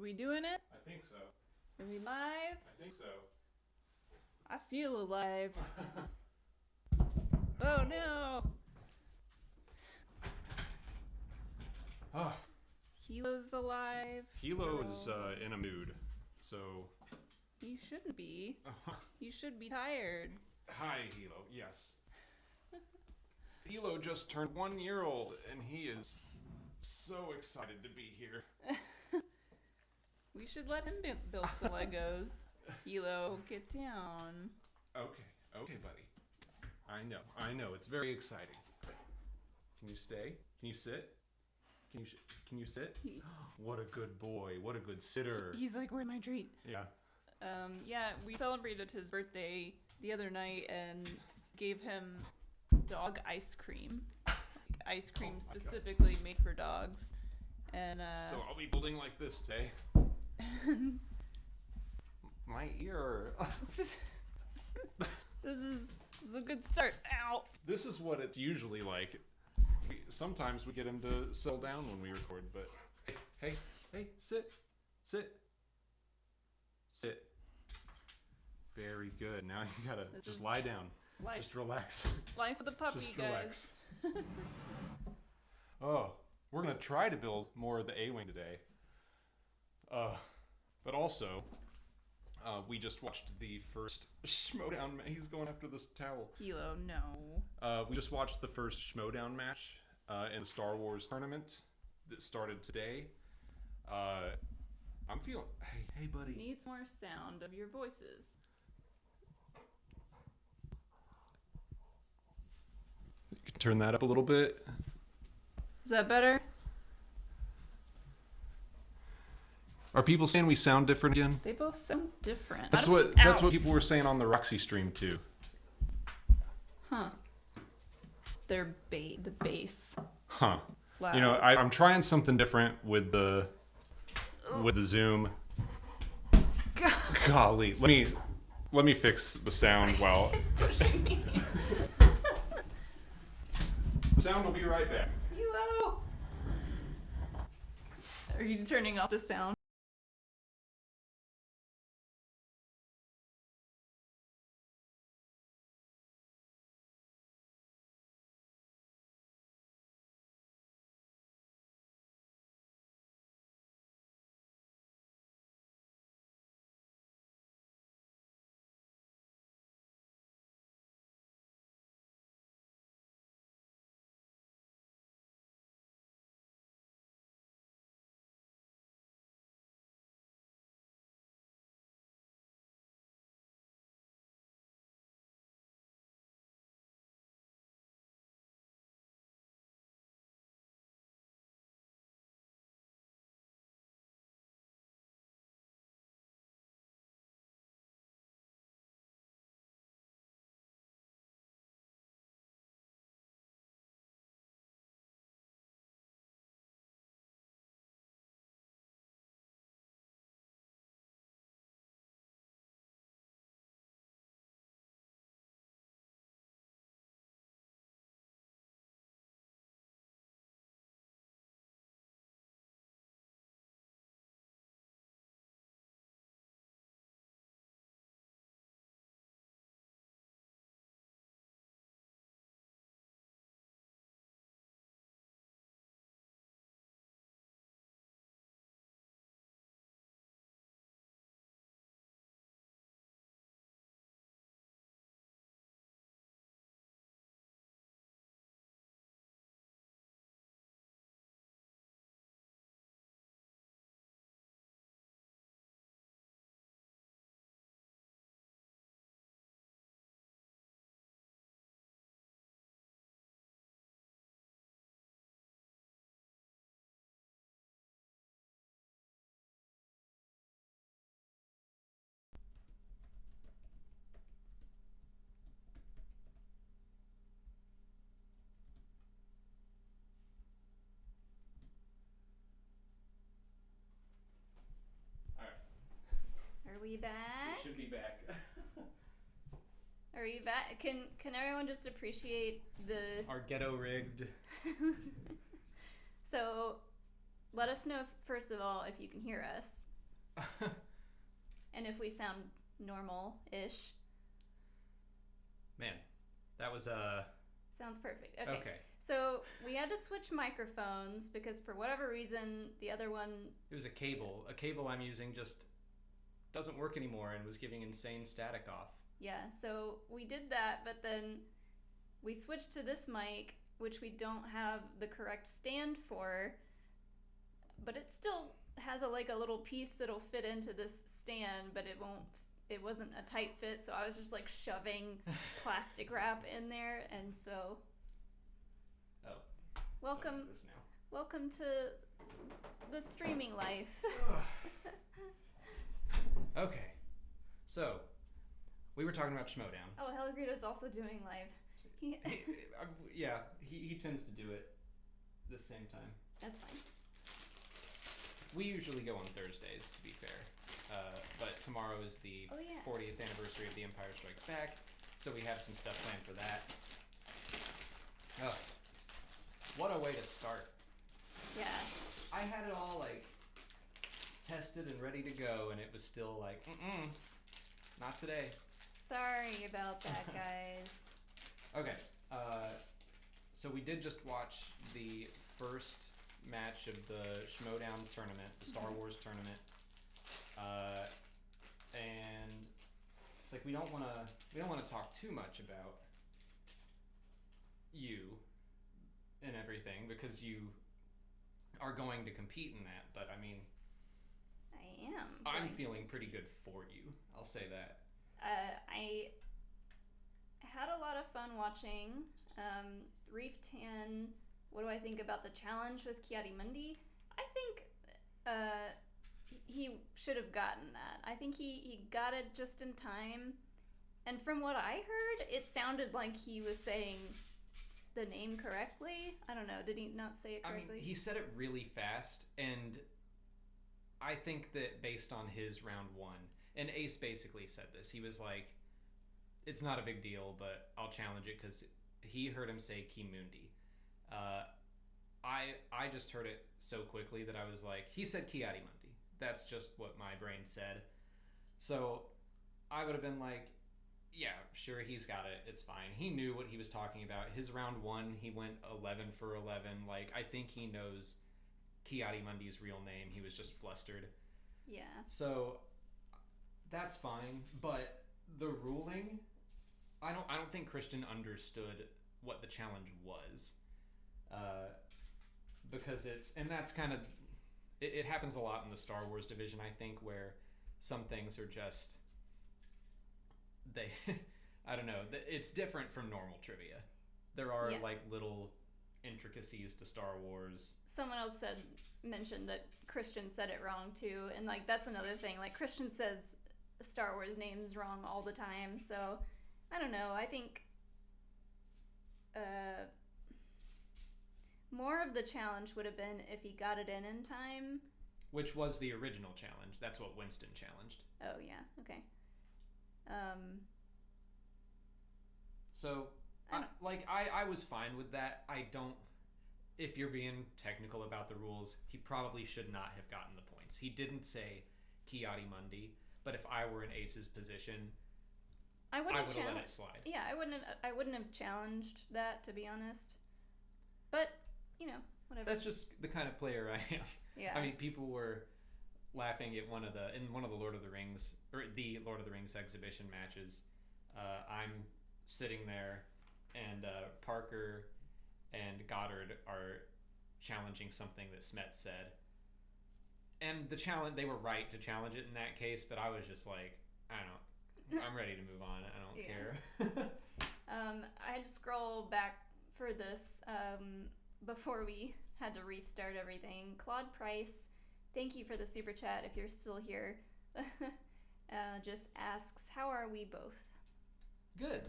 we doing it? I think so. Are we live? I think so. I feel alive. Oh no! Oh, Hilo's alive. Hilo is in a mood, so... You shouldn't be. You should be tired. Hi, Hilo. Yes. Hilo just turned 1 year old, and he is so excited to be here. We should let him build some Legos. Hilo, get down. Okay, buddy. I know. It's very exciting. Can you stay? Can you sit? Can you sit? What a good boy. What a good sitter. He's like, where's my treat? Yeah. Yeah, we celebrated his birthday the other night and gave him dog ice cream. Ice cream specifically made for dogs. And So I'll be building like this today. My ear. This is a good start. Ow! This is what it's usually like. Sometimes we get him to settle down when we record, but hey, sit. Very good. Now you gotta just lie down. Just relax. Life of the puppy, just guys. Relax. Oh, we're gonna try to build more of the A-Wing today. But also, we just watched the first Schmoedown. He's going after this towel. Hilo, no. We just watched the first Schmoedown match in the Star Wars tournament that started today. I'm feeling... Hey, buddy. Needs more sound of your voices. You can turn that up a little bit. Is that better? Are people saying we sound different again? They both sound different. That's what people were saying on the Roxy stream too. Huh. They're the bass. Huh. Loud. You know, I'm trying something different with the Zoom. God. Golly, let me fix the sound while He's pushing me. the sound will be right back. Hilo. Are you turning off the sound? Are we back? We should be back. Are we back? Can everyone just appreciate our ghetto rigged? So, let us know first of all if you can hear us. And if we sound normal-ish. Man, that was Sounds perfect. Okay. okay. So we had to switch microphones because for whatever reason, the other one... It was a cable. A cable I'm using just doesn't work anymore and was giving insane static off. Yeah, so we did that, but then we switched to this mic, which we don't have the correct stand for, but it still has a little piece that'll fit into this stand, but it wasn't a tight fit, so I was just shoving plastic wrap in there, and so welcome This now. welcome to the streaming life. Okay, so we were talking about Schmoedown. Oh, Hellegrito's also doing live. He tends to do it the same time. That's fine. We usually go on Thursdays, to be fair, but tomorrow is the 40th anniversary of The Empire Strikes Back, so we have some stuff planned for that. Oh, what a way to start. Yeah. I had it all tested and ready to go, and it was still not today. Sorry about that, guys. Okay, so we did just watch the first match of the Schmoedown tournament, the Star Wars tournament, and it's we don't want to talk too much about you and everything because you are going to compete in that. But I mean, I am. I'm feeling pretty good for you. I'll say that. I had a lot of fun watching. Reef Tan, what do I think about the challenge with Kiadi-Mundi? I think he should have gotten that. I think he got it just in time. And from what I heard, it sounded like he was saying the name correctly. I don't know. Did he not say it correctly? I mean, he said it really fast, and I think that based on his round one, and Ace basically said this. He was like, it's not a big deal, but I'll challenge it because he heard him say Ki-Mundi. I just heard it so quickly that I was like, he said Kiadi-Mundi. That's just what my brain said. So I would have been like, yeah, sure, he's got it. It's fine. He knew what he was talking about. His round one, he went 11 for 11. I think he knows Kiadi-Mundi's real name. He was just flustered. Yeah. So that's fine, but the ruling, I don't think Christian understood what the challenge was, because that's kind of it happens a lot in the Star Wars division, I think, where some things are just I don't know, it's different from normal trivia. There are little intricacies to Star Wars. Someone else mentioned that Christian said it wrong too, and that's another thing. Christian says Star Wars names wrong all the time, so I don't know. I think more of the challenge would have been if he got it in time. Which was the original challenge. That's what Winston challenged. Oh yeah, okay. So I was fine with that. I don't. If you're being technical about the rules, he probably should not have gotten the points. He didn't say Kiadi-Mundi, but if I were in Ace's position, I would have let it slide. Yeah, I wouldn't have challenged that, to be honest. But whatever. That's just the kind of player I am. Yeah. I mean, people were laughing at one of the Lord of the Rings exhibition matches. I'm sitting there, and Parker and Goddard are challenging something that Smet said. And they were right to challenge it in that case, but I was just like, I'm ready to move on. I don't care. I had to scroll back for this before we had to restart everything. Claude Price, thank you for the super chat if you're still here. Just asks, how are we both? Good.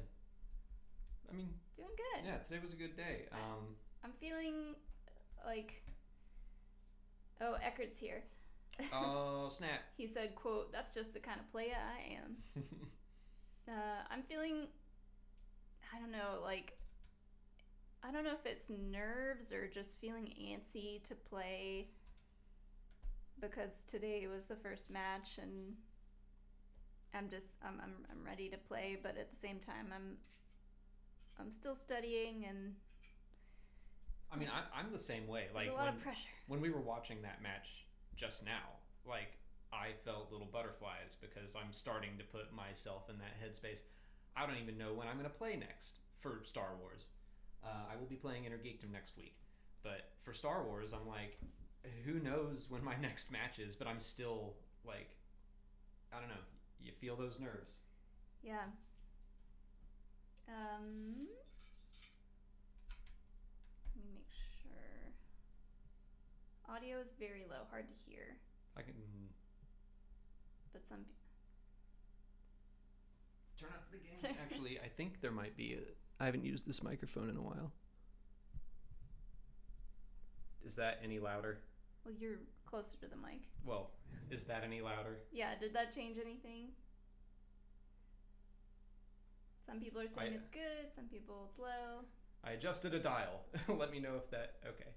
I mean, doing good. Yeah, today was a good day. I'm feeling like, oh, Eckert's here. Oh, snap. He said, quote, that's just the kind of player I am. I'm feeling, I don't know if it's nerves or just feeling antsy to play because today was the first match, and I'm ready to play, but at the same time I'm still studying, and I mean, I'm the same way. there's Like a lot of pressure. when we were watching that match just now, like I felt little butterflies because I'm starting to put myself in that headspace. I don't even know when I'm going to play next for Star Wars. I will be playing Inner Geekdom next week, but for Star Wars, I'm like, who knows when my next match is? But I'm still like, I don't know. You feel those nerves. Yeah. Let me make sure. Audio is very low, hard to hear. I can But some turn up the gain. Actually, I think there might be I haven't used this microphone in a while. Is that any louder? well, you're closer to the mic. Well, is that any louder? Yeah, did that change anything? Some people are saying it's good, some people it's low. I adjusted a dial. Let me know if that... Okay.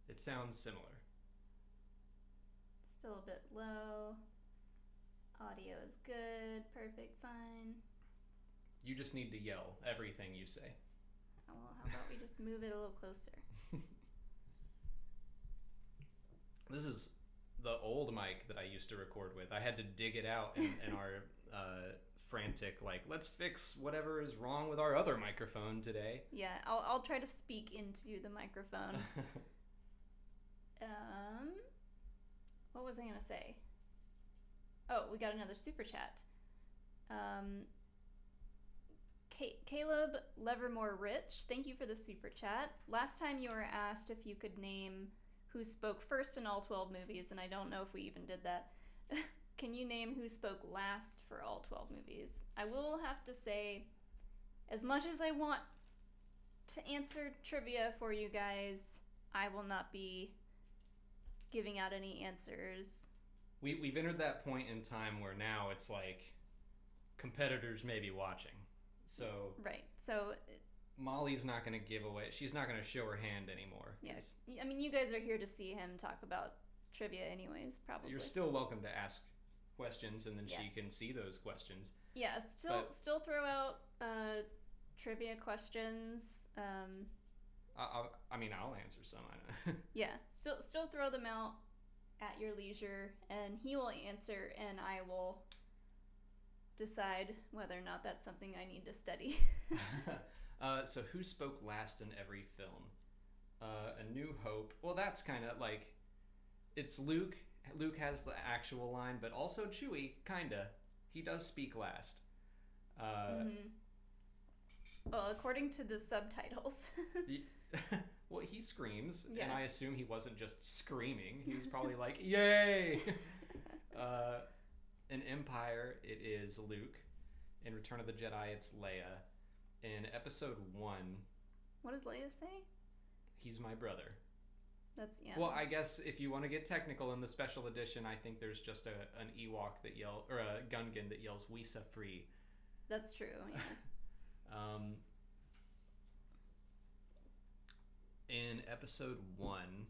It sounds similar. Still a bit low. Audio is good, perfect, fine. You just need to yell everything you say. Oh, well, how about we just move it a little closer? This is the old mic that I used to record with. I had to dig it out in our frantic, like, let's fix whatever is wrong with our other microphone today. Yeah, I'll try to speak into the microphone. What was I gonna say? Oh, we got another super chat. Caleb Levermore Rich, thank you for the super chat. Last time you were asked if you could name who spoke first in all 12 movies, and I don't know if we even did that. Can you name who spoke last for all 12 movies? I will have to say, as much as I want to answer trivia for you guys, I will not be giving out any answers. We've entered that point in time where now it's like competitors may be watching. So right. So Molly's not going to give away. She's not going to show her hand anymore. Yes. I mean, you guys are here to see him talk about trivia anyways, probably. You're still welcome to ask questions, and then Yeah. she can see those questions. Yeah, still throw out trivia questions. I mean, I'll answer some. I know. Yeah, still throw them out at your leisure, and he will answer, and I will decide whether or not that's something I need to study. So who spoke last in every film? A New Hope. Well, that's kind of like, it's Luke. Luke has the actual line, but also Chewie, kinda. He does speak last. Well, according to the subtitles. Well, he screams, Yeah. and I assume he wasn't just screaming. He was probably like, yay! In Empire, it is Luke. In Return of the Jedi, it's Leia. In Episode 1... What does Leia say? He's my brother. That's, yeah. Well, I guess if you want to get technical in the special edition, I think there's just an Ewok that yells, or a Gungan that yells, "We set free." That's true, yeah. In Episode 1,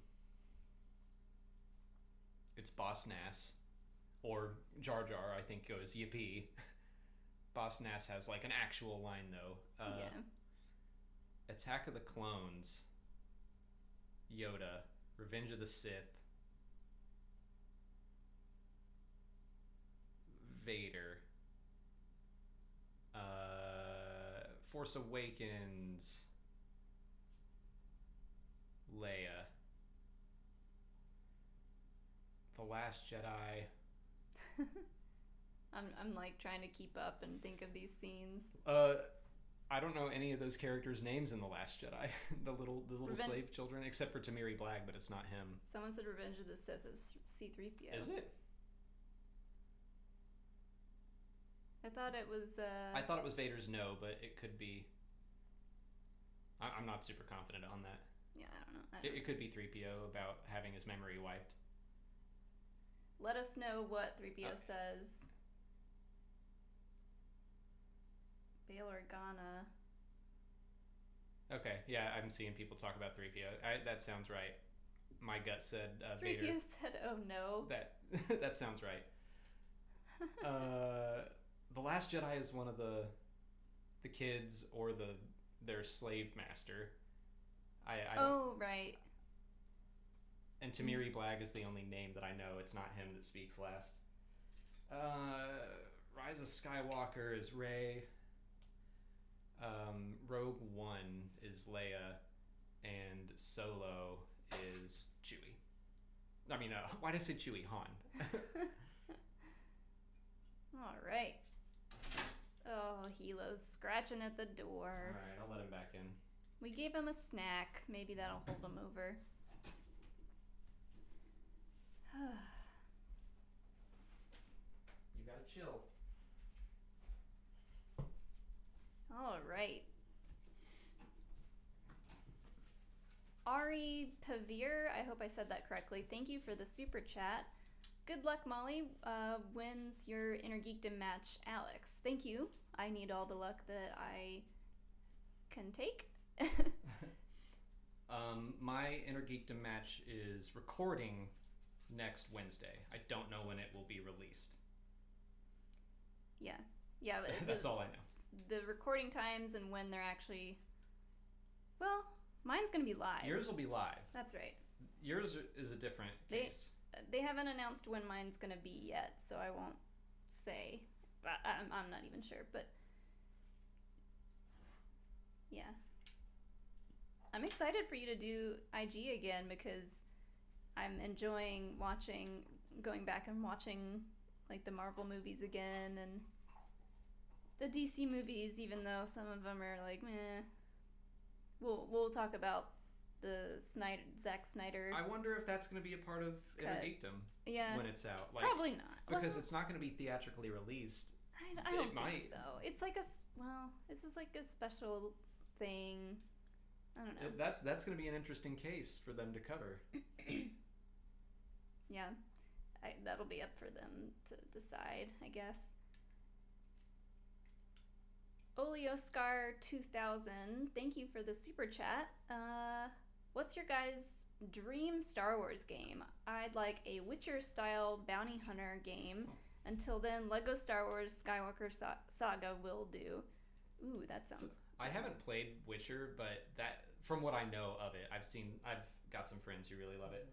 it's Boss Nass, or Jar Jar, I think, goes, "Yippee." Boss Nass has, like, an actual line, though. Yeah. Attack of the Clones, Yoda, Revenge of the Sith, Vader, Force Awakens, Leia, The Last Jedi. I'm like trying to keep up and think of these scenes. I don't know any of those characters' names in The Last Jedi. the little slave children, except for Tamiri Black, but it's not him. Someone said Revenge of the Sith is C-3PO. Is it? I thought it was. I thought it was Vader's no, but it could be. I'm not super confident on that. Yeah, I don't know. It could be 3PO about having his memory wiped. Let us know what 3PO says. Bail Organa. Okay, yeah, I'm seeing people talk about 3PO. That sounds right. My gut said Vader. 3PO said, "Oh no." That sounds right. The Last Jedi is one of the kids or their slave master. I Oh right. And Tamiri Blag is the only name that I know. It's not him that speaks last. Rise of Skywalker is Rey. Rogue One is Leia, and Solo is Chewie. I mean, why did I say Chewie? Han. All right. Oh, Hilo's scratching at the door. All right, I'll let him back in. We gave him a snack. Maybe that'll hold him over. You gotta chill. All right. Ari Pavir, I hope I said that correctly. Thank you for the super chat. Good luck, Molly. Wins your Inner Geekdom match, Alex. Thank you. I need all the luck that I can take. My Inner Geekdom match is recording next Wednesday. I don't know when it will be released. Yeah. But That's all I know. The recording times and when they're actually... Well, mine's going to be live. Yours will be live. That's right. Yours is a different case. They haven't announced when mine's going to be yet, so I won't say. I'm not even sure, but... Yeah. I'm excited for you to do IG again because I'm enjoying going back and watching like the Marvel movies again and the DC movies, even though some of them are like meh. We'll talk about the Zack Snyder. I wonder if that's going to be a part of Inner Geekdom when it's out. Like, probably not, because it's not going to be theatrically released. I don't think so. It's like this is like a special thing. I don't know. That's going to be an interesting case for them to cover. Yeah, that'll be up for them to decide, I guess. Olioscar 2000, thank you for the super chat. What's your guys' dream Star Wars game? I'd like a Witcher-style bounty hunter game. Until then, Lego Star Wars Skywalker Saga will do. Ooh, that sounds... I haven't played Witcher, but that, from what I know of it, I've got some friends who really love it.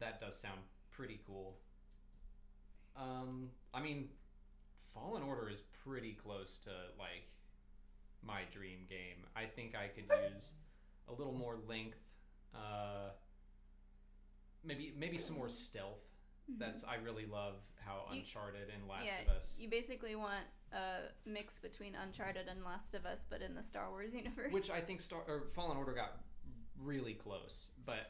That does sound pretty cool. I mean, Fallen Order is pretty close to like my dream game. I think I could use a little more length, maybe some more stealth. Mm-hmm. I really love how Uncharted and Last of Us. You basically want a mix between Uncharted and Last of Us, but in the Star Wars universe. Which I think Fallen Order got really close, but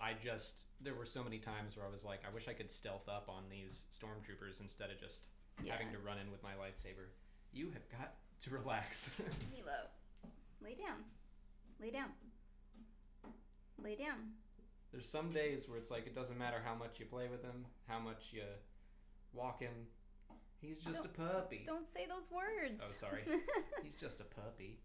there were so many times where I was like, I wish I could stealth up on these stormtroopers instead of just having to run in with my lightsaber. You have got to relax. Milo, lay down. Lay down. Lay down. There's some days where it's like it doesn't matter how much you play with him, how much you walk him. He's just a puppy. Don't say those words. Oh, sorry. He's just a puppy.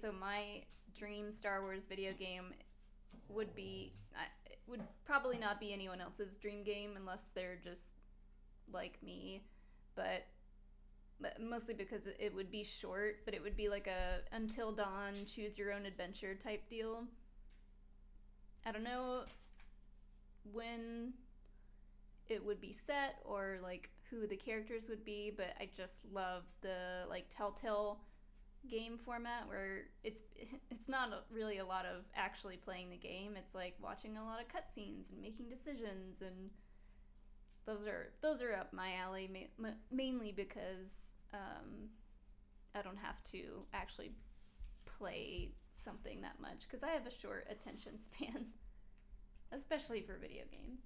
So my dream Star Wars video game would probably not be anyone else's dream game unless they're just like me, but mostly because it would be short, but it would be like a Until Dawn, choose your own adventure type deal. I don't know when it would be set or like who the characters would be, but I just love the like Telltale game format where it's not really a lot of actually playing the game. It's like watching a lot of cutscenes and making decisions, and those are up my alley, mainly because I don't have to actually play something that much because I have a short attention span, especially for video games.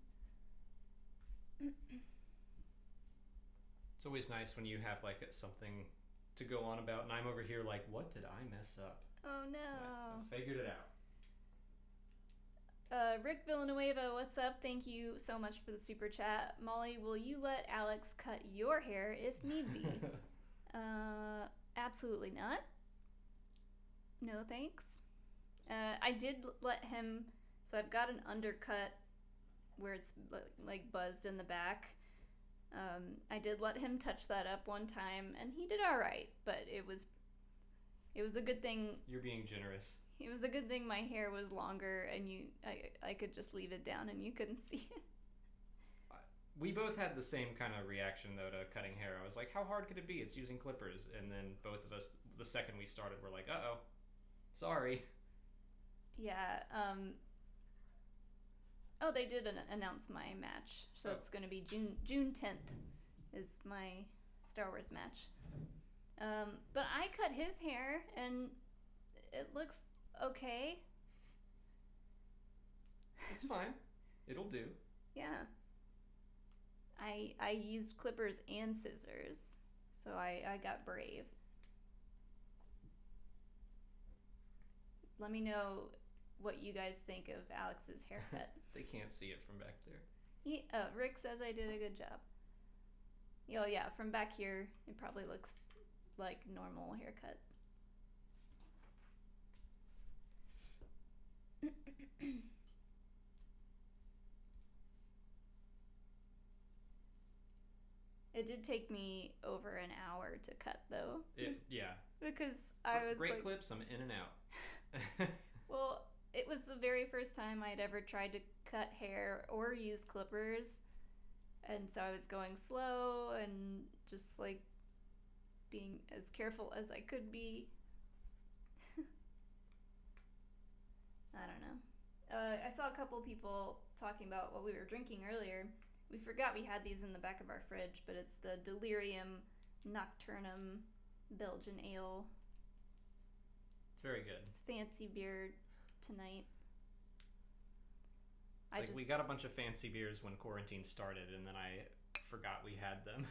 It's always nice when you have like something to go on about, and I'm over here like, what did I mess up? Oh no. I figured it out. Rick Villanueva, what's up? Thank you so much for the super chat. Molly, will you let Alex cut your hair if need be? Absolutely not. No thanks. I did let him. So I've got an undercut where it's like buzzed in the back. I did let him touch that up one time, and he did all right. But it was a good thing. You're being generous. It was a good thing my hair was longer, and I could just leave it down, and you couldn't see it. We both had the same kind of reaction, though, to cutting hair. I was like, how hard could it be? It's using clippers. And then both of us, the second we started, were like, uh-oh, sorry. Yeah, oh, they did announce my match. So it's going to be June 10th is my Star Wars match. But I cut his hair, and it looks okay. It's fine. It'll do. Yeah. I used clippers and scissors, so I got brave. Let me know what you guys think of Alex's haircut. They can't see it from back there. Rick says I did a good job. Oh yeah, from back here, it probably looks like normal haircut. It did take me over an hour to cut, though. Yeah. Because I was great like, clips. I'm in and out. well, it was the very first time I'd ever tried to cut hair or use clippers, and so I was going slow and just like being as careful as I could be. I don't know. I saw a couple people talking about what we were drinking earlier. We forgot we had these in the back of our fridge, but it's the Delirium Nocturnum Belgian Ale. It's very good. It's fancy beer tonight. It's like we got a bunch of fancy beers when quarantine started, and then I forgot we had them.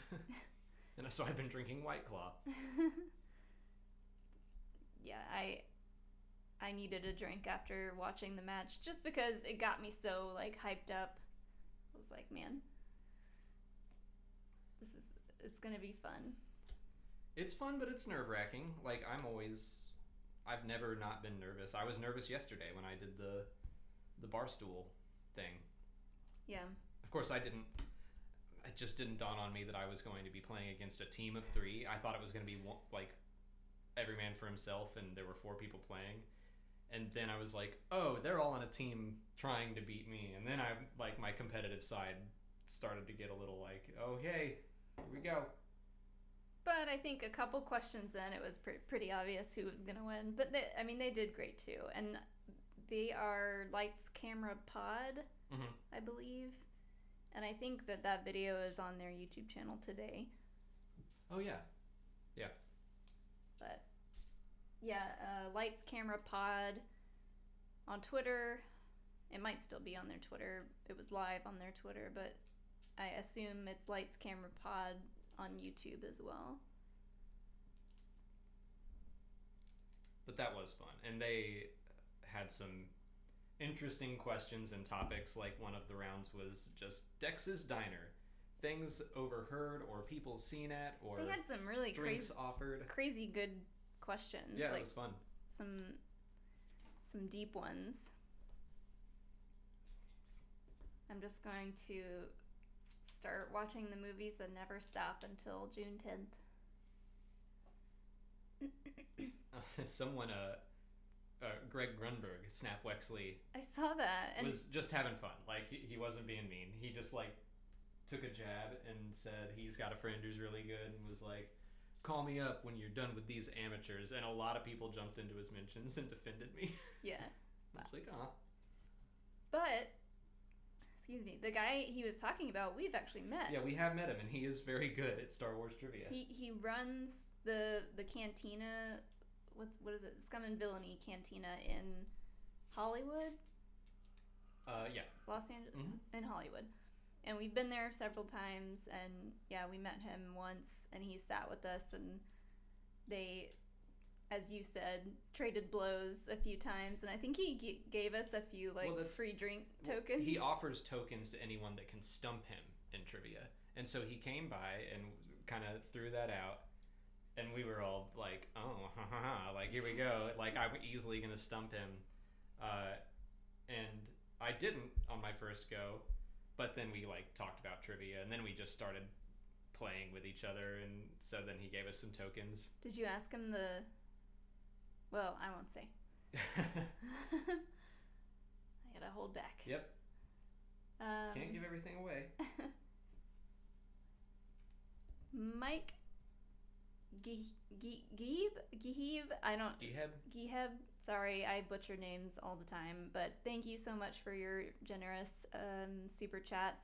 And so I've been drinking White Claw. Yeah, I needed a drink after watching the match, just because it got me so like hyped up. I was like, man, it's gonna be fun. It's fun, but it's nerve-wracking. Like, I've never not been nervous. I was nervous yesterday when I did the barstool thing. Yeah. Of course, it just didn't dawn on me that I was going to be playing against a team of 3. I thought it was going to be like every man for himself, and there were 4 people playing. And then I was like, oh, they're all on a team trying to beat me. And then my competitive side started to get a little like, oh, hey, here we go. But I think a couple questions in, it was pretty obvious who was going to win. But they did great too. And they are Lights Camera Pod, I believe. And I think that video is on their YouTube channel today. Oh, yeah. Yeah. But yeah, Lights Camera Pod on Twitter. It might still be on their Twitter. It was live on their Twitter, but I assume it's Lights Camera Pod on YouTube as well. But that was fun. And they had some interesting questions and topics. Like, one of the rounds was just Dex's Diner. Things overheard or people seen at, or they had some really drinks offered. Crazy good questions. Yeah, like, it was fun. Some deep ones. I'm just going to start watching the movies and never stop until June 10th. Someone, Greg Grunberg, Snap Wexley, I saw that and was just having fun. Like, he wasn't being mean. He just like took a jab and said he's got a friend who's really good, and was like, call me up when you're done with these amateurs. And a lot of people jumped into his mentions and defended me. Yeah. It's like, But, excuse me, the guy he was talking about, we've actually met. Yeah, we have met him, and he is very good at Star Wars trivia. He runs the cantina, what is it? Scum and Villainy Cantina in Hollywood? Yeah. Los Angeles? In Hollywood. And we've been there several times, and yeah, we met him once, and he sat with us, and they, as you said, traded blows a few times, and I think he gave us a few free drink tokens. He offers tokens to anyone that can stump him in trivia, and so he came by and kind of threw that out, And we were all like, oh, ha, ha, ha. Like, here we go. Like, I'm easily going to stump him. And I didn't on my first go, but then we, like, talked about trivia, and then we just started playing with each other, and so then he gave us some tokens. Did you ask him the... Well, I won't say. I gotta hold back. Yep. Can't give everything away. Mike Giheb? I don't... Giheb? Sorry, I butcher names all the time, but thank you so much for your generous super chat.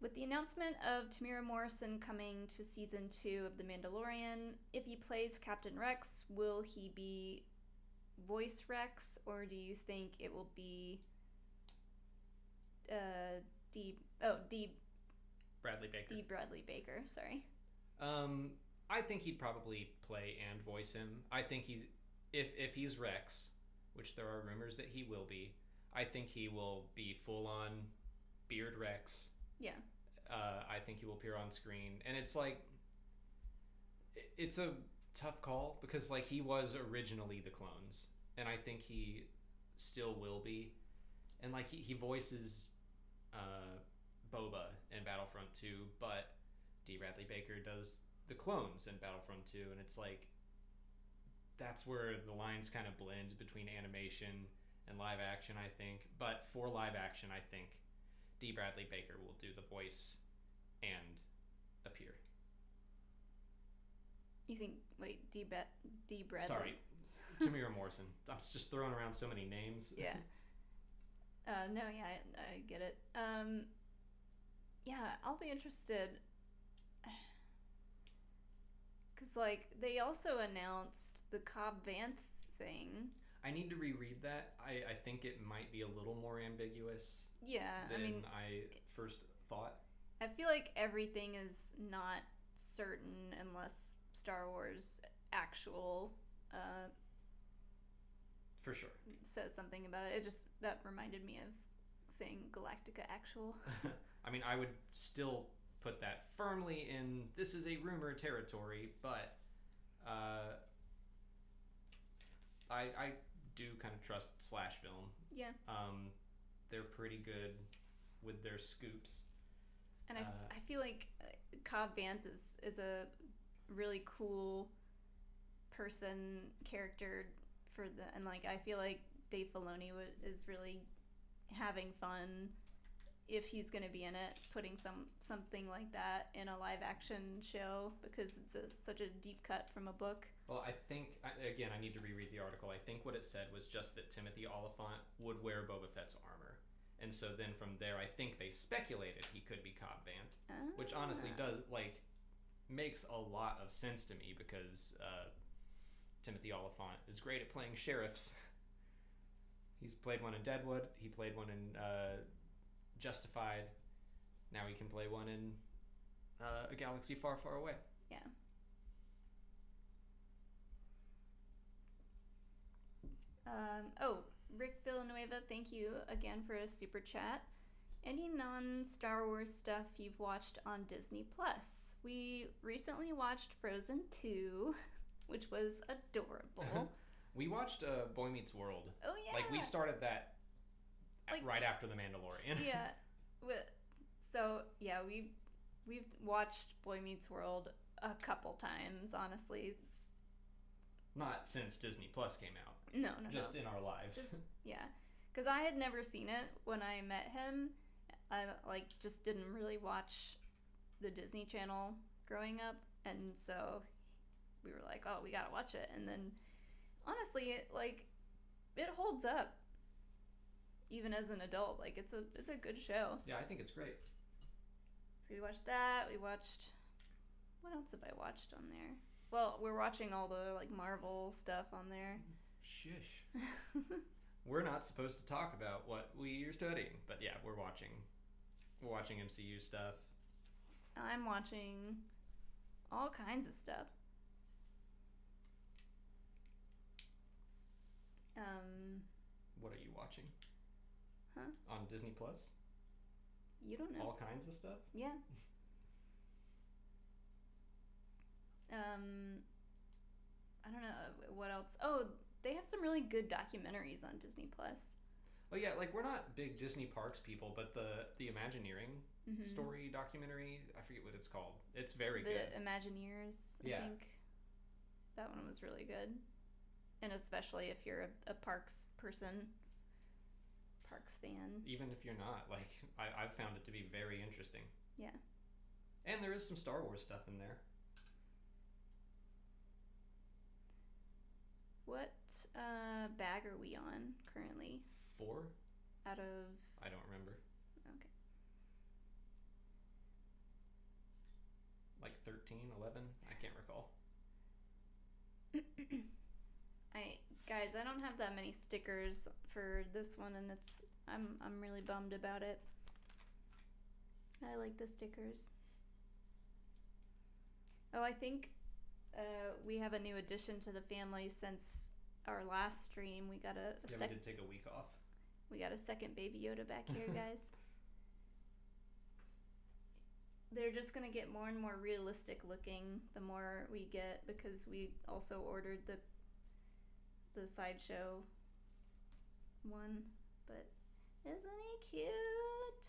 With the announcement of Tamira Morrison coming to season 2 of The Mandalorian, if he plays Captain Rex, will he be voice Rex, or do you think it will be D Bradley Baker. D Bradley Baker, sorry. I think he'd probably play and voice him. I think if he's Rex, which there are rumors that he will be, I think he will be full on beard Rex. Yeah. I think he will appear on screen, and it's like, it's a tough call because like he was originally the clones, and I think he still will be, and like he voices Boba in Battlefront 2, but D. Bradley Baker does the clones in Battlefront 2, and it's like that's where the lines kind of blend between animation and live action, I think. But for live action, I think D. Bradley Baker will do the voice and appear. You think, wait, D. Bradley? Sorry, Tamira Morrison. I'm just throwing around so many names. Yeah. No, yeah, I get it. Yeah, I'll be interested. Because, like, they also announced the Cobb Vanth thing. I need to reread that. I think it might be a little more ambiguous than I first thought. I feel like everything is not certain unless Star Wars actual for sure says something about it. That reminded me of saying Galactica actual. I mean, I would still put that firmly in this is a rumor territory, but I do kind of trust Slash Film. Yeah. They're pretty good with their scoops. And I feel like Cobb Vanth is a really cool character and like I feel like Dave Filoni is really having fun if he's going to be in it, putting something like that in a live action show because it's such a deep cut from a book. Well, I think, again, I need to reread the article. I think what it said was just that Timothy Oliphant would wear Boba Fett's armor. And so then from there, I think they speculated he could be Cobb Vanth, which honestly does, like, makes a lot of sense to me because Timothy Oliphant is great at playing sheriffs. He's played one in Deadwood. He played one in Justified. Now he can play one in A Galaxy Far, Far Away. Yeah. Rick Villanueva, thank you again for a super chat. Any non-Star Wars stuff you've watched on Disney Plus? We recently watched Frozen 2, which was adorable. We watched Boy Meets World. Oh yeah. Like we started that right after The Mandalorian. Yeah. So yeah, we've watched Boy Meets World a couple times, honestly. Not since Disney Plus came out. No. Just in our lives. Yeah. Because I had never seen it when I met him. I just didn't really watch the Disney Channel growing up, and so we were like, oh, we gotta watch it. And then honestly, it holds up even as an adult. Like it's a good show. Yeah, I think it's great. So we watched that. We watched, what else have I watched on there? Well, we're watching all the Marvel stuff on there. Shush. We're not supposed to talk about what we are studying, but yeah, we're watching MCU stuff. I'm watching all kinds of stuff. What are you watching? Huh? On Disney Plus? You don't know. All kinds of stuff? Yeah. I don't know what else. Oh, they have some really good documentaries on Disney Plus. Oh yeah, like we're not big Disney Parks people, but the Imagineering Mm-hmm. story documentary, I forget what it's called. It's very The good. Imagineers, Yeah. I think. That one was really good. And especially if you're a Parks person, Parks fan. Even if you're not, like I've found it to be very interesting. Yeah. And there is some Star Wars stuff in there. What bag are we on currently? 4? Out of... I don't remember. Okay. Like 13, 11? I can't recall. Guys, I don't have that many stickers for this one, and I'm really bummed about it. I like the stickers. Oh, I think we have a new addition to the family since our last stream. We got We did take a week off. we got a second Baby Yoda back here, guys. They're just gonna get more and more realistic looking the more we get, because we also ordered the sideshow one. But isn't he cute?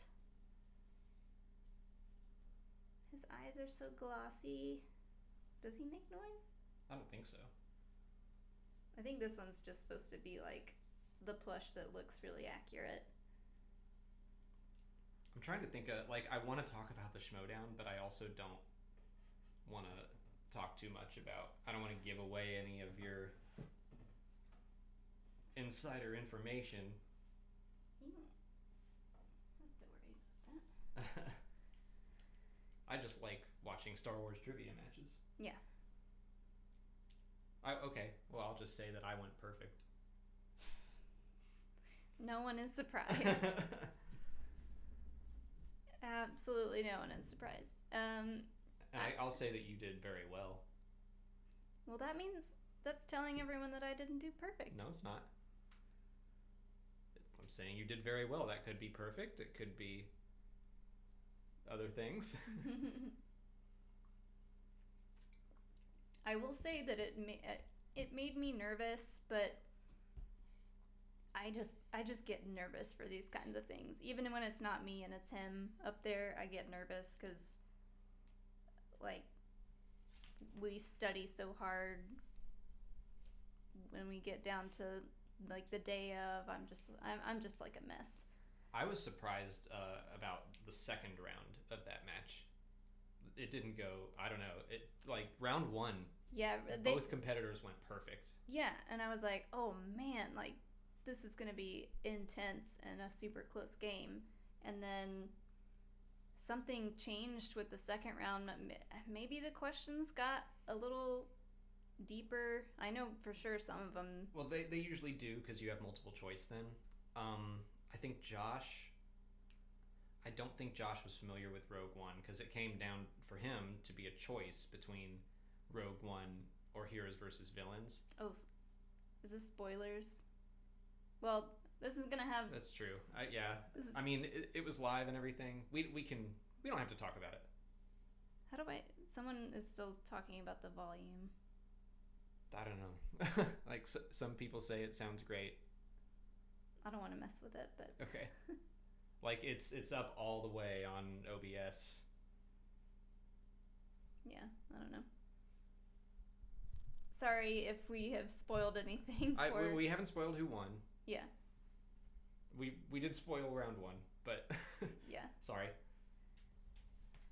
His eyes are so glossy. Does he make noise? I don't think so. I think this one's just supposed to be like the plush that looks really accurate. I'm trying to think of, like, I want to talk about the Schmoedown, but I also don't want to talk too much about, I don't want to give away any of your insider information. You don't have to worry about that. I just like watching Star Wars trivia matches. Yeah. Okay, well, I'll just say that I went perfect. No one is surprised. Absolutely no one is surprised. And I'll say that you did very well. Well, that means that's telling everyone that I didn't do perfect. No, it's not. I'm saying you did very well. That could be perfect. It could be other things. I will say that it made me nervous, but I just get nervous for these kinds of things. Even when it's not me and it's him up there, I get nervous because, like, we study so hard. When we get down to like the day of, I'm just like a mess. I was surprised about the second round of that match. It didn't go, I don't know, it like round 1. Yeah, both competitors went perfect. Yeah, and I was like, oh man, like this is gonna be intense and a super close game. And then something changed with the second round. Maybe the questions got a little deeper. I know for sure some of them. Well, they usually do, because you have multiple choice then. I think I don't think Josh was familiar with Rogue One, because it came down for him to be a choice between Rogue One or Heroes versus Villains. Oh, is this spoilers? Well, this is gonna have. That's true. Yeah. This is... I mean, it was live and everything. We don't have to talk about it. How do I? Someone is still talking about the volume. I don't know. Like some people say it sounds great. I don't want to mess with it, but okay. Like it's up all the way on OBS. Yeah, I don't know. Sorry if we have spoiled anything. We haven't spoiled who won. Yeah. We did spoil round 1, but yeah. Sorry.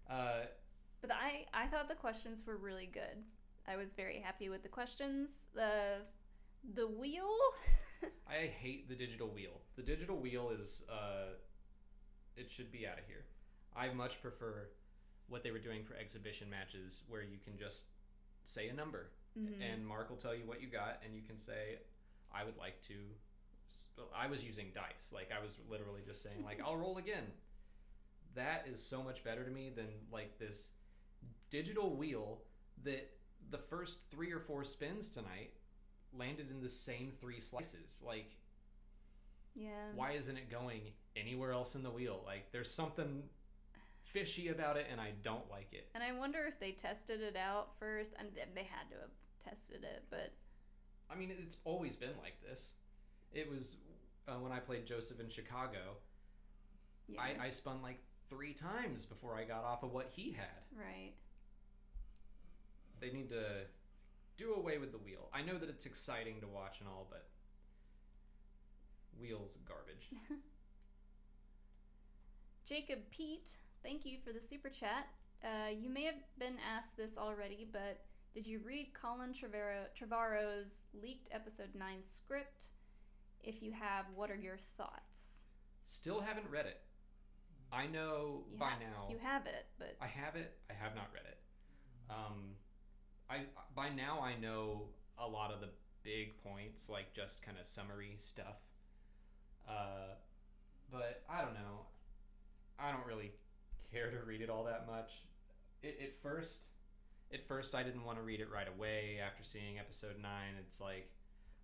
But I thought the questions were really good. I was very happy with the questions. The wheel. I hate the digital wheel. The digital wheel is it should be out of here. I much prefer what they were doing for exhibition matches, where you can just say a number, and Mark will tell you what you got, and you can say, I would like to. I was using dice. Like, I was literally just saying, like, I'll roll again. That is so much better to me than like this digital wheel that the first 3 or 4 spins tonight landed in the same 3 slices. Like, yeah. Why isn't it going anywhere else in the wheel? Like, there's something fishy about it, and I don't like it. And I wonder if they tested it out first, and they had to have tested it, but I mean, it's always been like this. It was when I played Joseph in Chicago. Yeah. I spun like 3 times before I got off of what he had. Right. They need to do away with the wheel. I know that it's exciting to watch and all, but wheels garbage. Jacob Pete, thank you for the super chat. You may have been asked this already, but did you read Colin Trevorrow's leaked episode 9 script? If you have, what are your thoughts? Still haven't read it. I know now. You have it, but I have it. I have not read it. By now I know a lot of the big points, like just kind of summary stuff. But I don't know. I don't really care to read it all that much. At first I didn't want to read it right away after seeing episode 9. It's like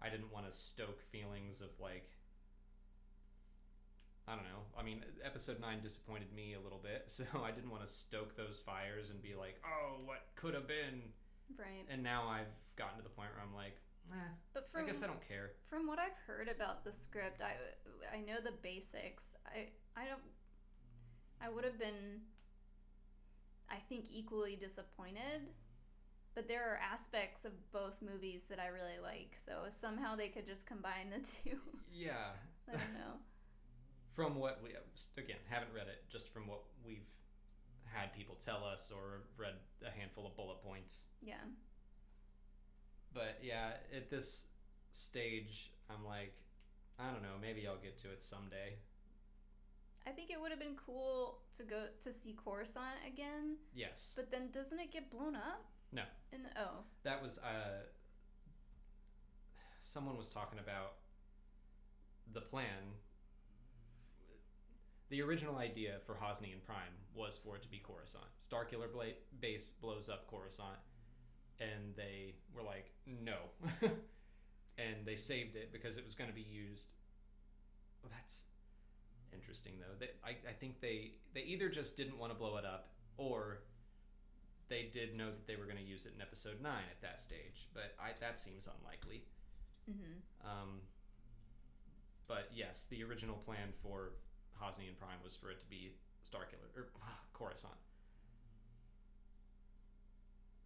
I didn't want to stoke feelings of like, I don't know. I mean, episode 9 disappointed me a little bit, so I didn't want to stoke those fires and be like, oh, what could have been. right. And now I've gotten to the point where I'm like, But I guess I don't care. From what I've heard about the script, I know the basics. I would have been, I think, equally disappointed. But there are aspects of both movies that I really like. So if somehow they could just combine the two, Yeah. I don't know. From what we, again, haven't read it, just from what we've had people tell us or read a handful of bullet points. Yeah. But yeah, at this stage, I'm like, I don't know, maybe I'll get to it someday. I think it would have been cool to go to see Coruscant again. Yes. But then doesn't it get blown up? No. That was, someone was talking about the plan. The original idea for Hosnian Prime was for it to be Coruscant. Starkiller base blows up Coruscant, and they were like, no. And they saved it because it was going to be used. Well, that's interesting, though. I think they either just didn't want to blow it up, or they did know that they were going to use it in episode 9 at that stage. But that seems unlikely. Mm-hmm. But yes, the original plan for Hosnian Prime was for it to be Starkiller or Coruscant.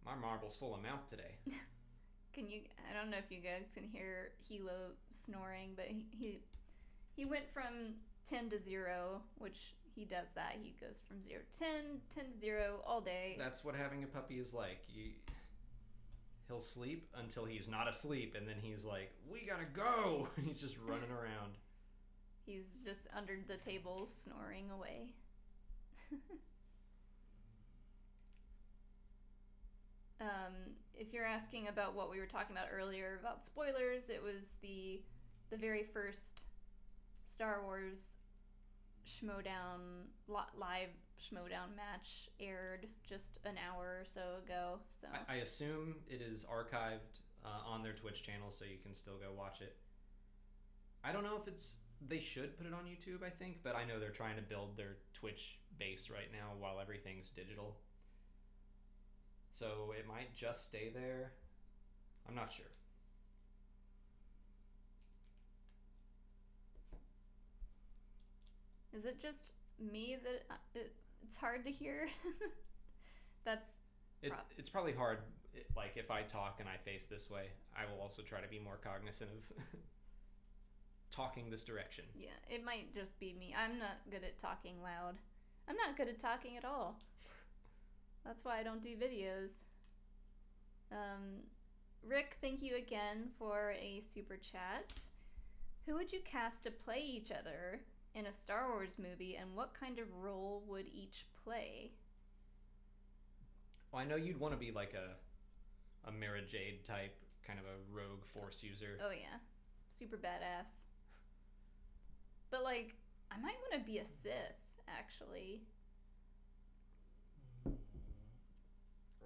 My marble's full of mouth today. I don't know if you guys can hear Hilo snoring, but he went from 10 to 0, which he does that. He goes from 0 to 10, 10 to 0 all day. That's what having a puppy is like. He'll sleep until he's not asleep, and then he's like, we gotta go! And he's just running around. He's just under the table snoring away. If you're asking about what we were talking about earlier about spoilers, it was the very first Star Wars Schmoedown live Schmoedown match aired just an hour or so ago. So I assume it is archived on their Twitch channel, so you can still go watch it. I don't know if they should put it on YouTube, I think, but I know they're trying to build their Twitch base right now while everything's digital. So it might just stay there. I'm not sure. is it just me that it's hard to hear? It's probably hard. Like if I talk and I face this way, I will also try to be more cognizant of talking this direction. Yeah, it might just be me. I'm not good at talking loud. I'm not good at talking at all. That's why I don't do videos. Rick, thank you again for a super chat. Who would you cast to play each other in a Star Wars movie, and what kind of role would each play? Well, I know you'd want to be like a Mara Jade type, kind of a rogue Force user. Oh yeah, super badass. But like, I might want to be a Sith, actually.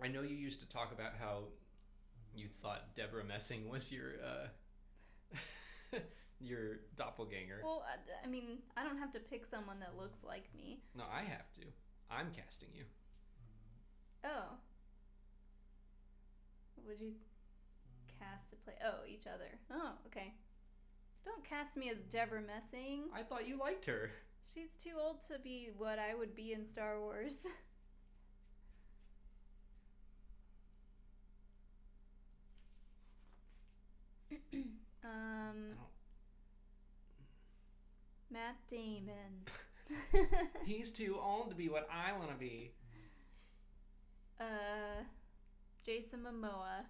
I know you used to talk about how you thought Deborah Messing was your your doppelganger. Well, I mean, I don't have to pick someone that looks like me. No, I have to. I'm casting you. Oh. Would you cast cast to play? Oh, each other. Oh, okay. Don't cast me as Deborah Messing. I thought you liked her. She's too old to be what I would be in Star Wars. Matt Damon. He's too old to be what I want to be. Jason Momoa.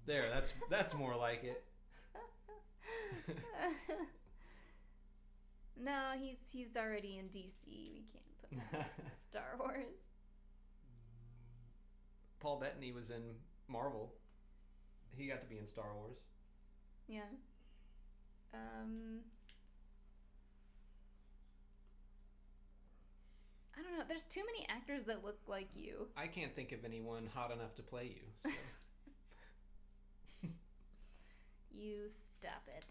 There, that's more like it. No, he's already in DC. We can't put him in Star Wars. Paul Bettany was in Marvel. He got to be in Star Wars. Yeah. I don't know. There's too many actors that look like you. I can't think of anyone hot enough to play you. So. You stop it.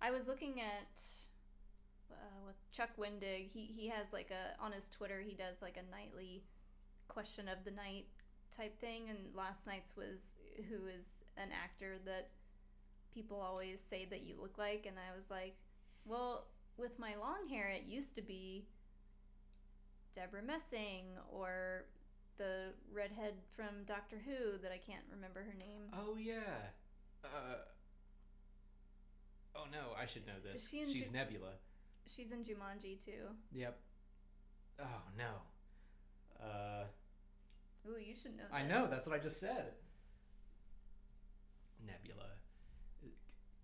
I was looking at with Chuck Wendig. He has like on his Twitter he does like a nightly question of the night type thing, and last night's was who is an actor that people always say that you look like, and I was like, well, with my long hair it used to be Deborah Messing or the redhead from Doctor Who that I can't remember her name. Oh yeah. Oh no, I should know this. She's Nebula. She's in Jumanji too. Yep. Oh no. Ooh, you should know this. I know, that's what I just said. Nebula.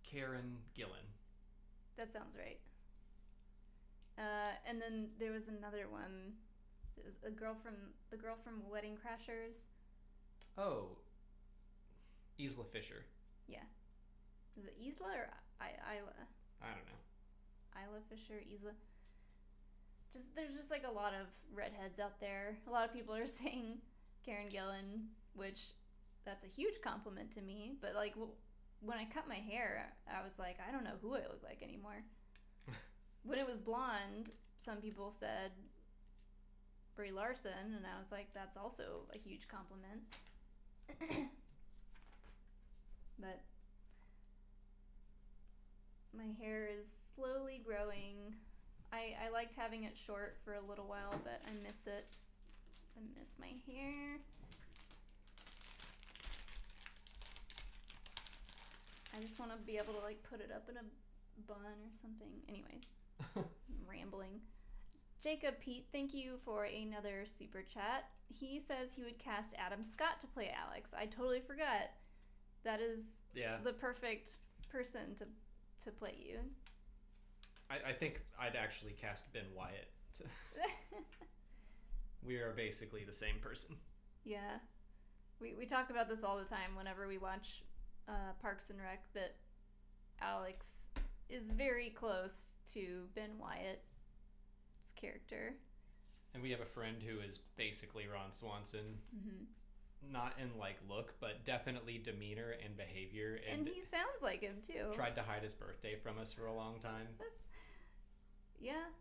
Karen Gillan. That sounds right. And then there was another one. It was the girl from Wedding Crashers. Oh. Isla Fisher. Yeah. Is it Isla or Isla? I don't know. Isla Fisher, Isla. There's just like a lot of redheads out there. A lot of people are saying Karen Gillan, which that's a huge compliment to me. But like when I cut my hair, I was like, I don't know who I look like anymore. When it was blonde, some people said Brie Larson, and I was like, that's also a huge compliment. But my hair is slowly growing. I liked having it short for a little while, but I miss it. I miss my hair. I just want to be able to like put it up in a bun or something. Anyways, I'm rambling. Jacob Pete, thank you for another super chat. He says he would cast Adam Scott to play Alex. I totally forgot. That is the perfect person to play you. I think I'd actually cast Ben Wyatt. We are basically the same person. Yeah. We talk about this all the time whenever we watch Parks and Rec, that Alex is very close to Ben Wyatt's character. And we have a friend who is basically Ron Swanson. Mm-hmm. Not in like look, but definitely demeanor and behavior. And he sounds like him too. Tried to hide his birthday from us for a long time. Yeah.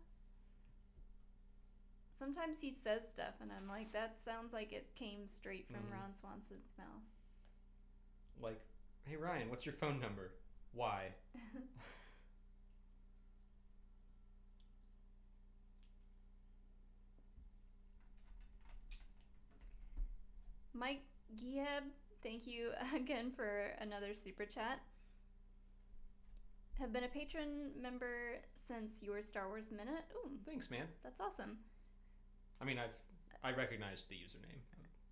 Sometimes he says stuff and I'm like, that sounds like it came straight from Ron Swanson's mouth. Like, hey Ryan, what's your phone number? Why? Mike Gieb, thank you again for another super chat. Have been a patron member since your Star Wars Minute. Ooh, thanks, man. That's awesome. I mean, I recognized the username.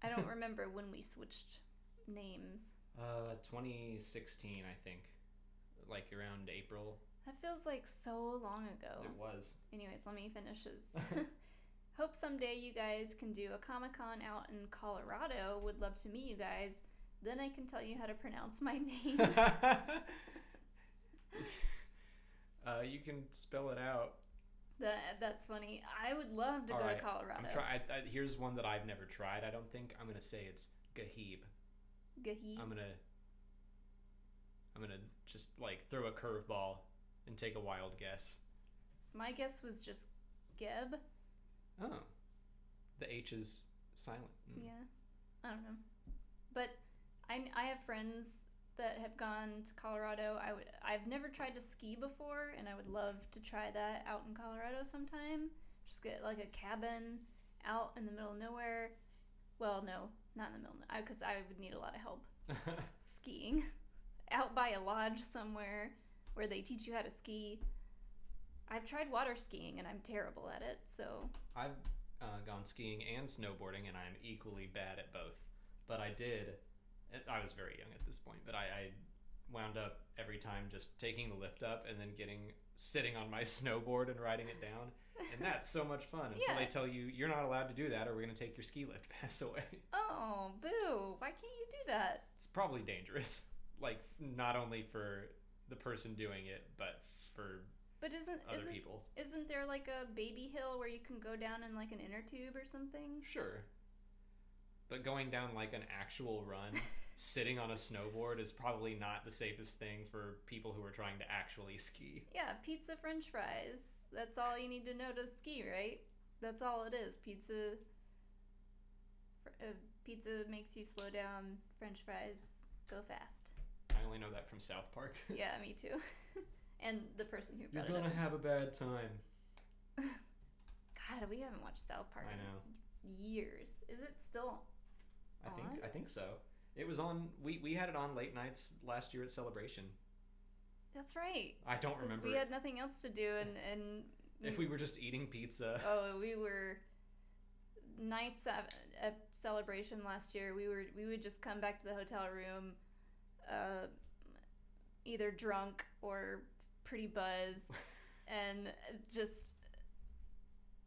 I don't remember when we switched names. 2016, I think. Like around April. That feels like so long ago. It was. Anyways, let me finish this. Hope someday you guys can do a Comic-Con out in Colorado. Would love to meet you guys. Then I can tell you how to pronounce my name. You can spell it out. That's funny. I would love to go to Colorado. Here's one that I've never tried. I don't think I'm gonna say it's Gahib. Gahib. I'm gonna just like throw a curveball and take a wild guess. My guess was just Geb. Oh, The H is silent. Yeah, I don't know, but I have friends that have gone to Colorado. I've never tried to ski before, and I would love to try that out in Colorado sometime. Just get like a cabin out in the middle of nowhere. Well, no, not in the middle, because I would need a lot of help skiing. Out by a lodge somewhere where they teach you how to ski. I've tried water skiing and I'm terrible at it, so. I've gone skiing and snowboarding, and I'm equally bad at both. But I was very young at this point, but I wound up every time just taking the lift up and then sitting on my snowboard and riding it down. And that's so much fun until they tell you you're not allowed to do that or we're going to take your ski lift pass away. Oh, boo. Why can't you do that? It's probably dangerous. Like, not only for the person doing it, but for other people. Isn't there like a baby hill where you can go down in like an inner tube or something? Sure. But going down like an actual run, sitting on a snowboard is probably not the safest thing for people who are trying to actually ski. Yeah, pizza, french fries. That's all you need to know to ski, right? That's all it is. Pizza makes you slow down. French fries go fast. I only know that from South Park. Yeah, me too. And the person who brought You're it up. gonna have a bad time. God, we haven't watched South Park I know. in years. Is it still on? I think so. It was on. We had it on late nights last year at Celebration. That's right. I don't Because remember. we had nothing else to do, and if we were just eating pizza. Oh, we were nights at Celebration last year. We would just come back to the hotel room, either drunk or pretty buzzed, and just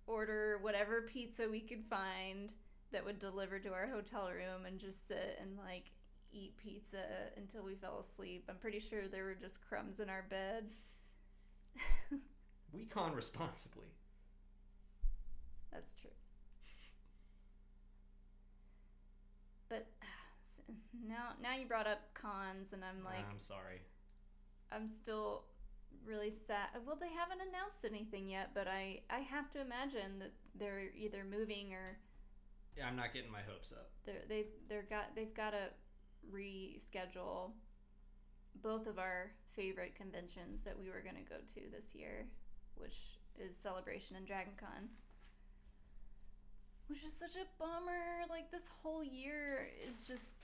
order whatever pizza we could find that would deliver to our hotel room and just sit and like eat pizza until we fell asleep. I'm pretty sure there were just crumbs in our bed. We con responsibly. That's true. But now you brought up cons, and I'm like, I'm sorry. I'm still really sad. Well, they haven't announced anything yet, but I have to imagine that they're either moving or Yeah, I'm not getting my hopes up. they've got to reschedule both of our favorite conventions that we were going to go to this year, which is Celebration and DragonCon. Which is such a bummer. Like, this whole year is just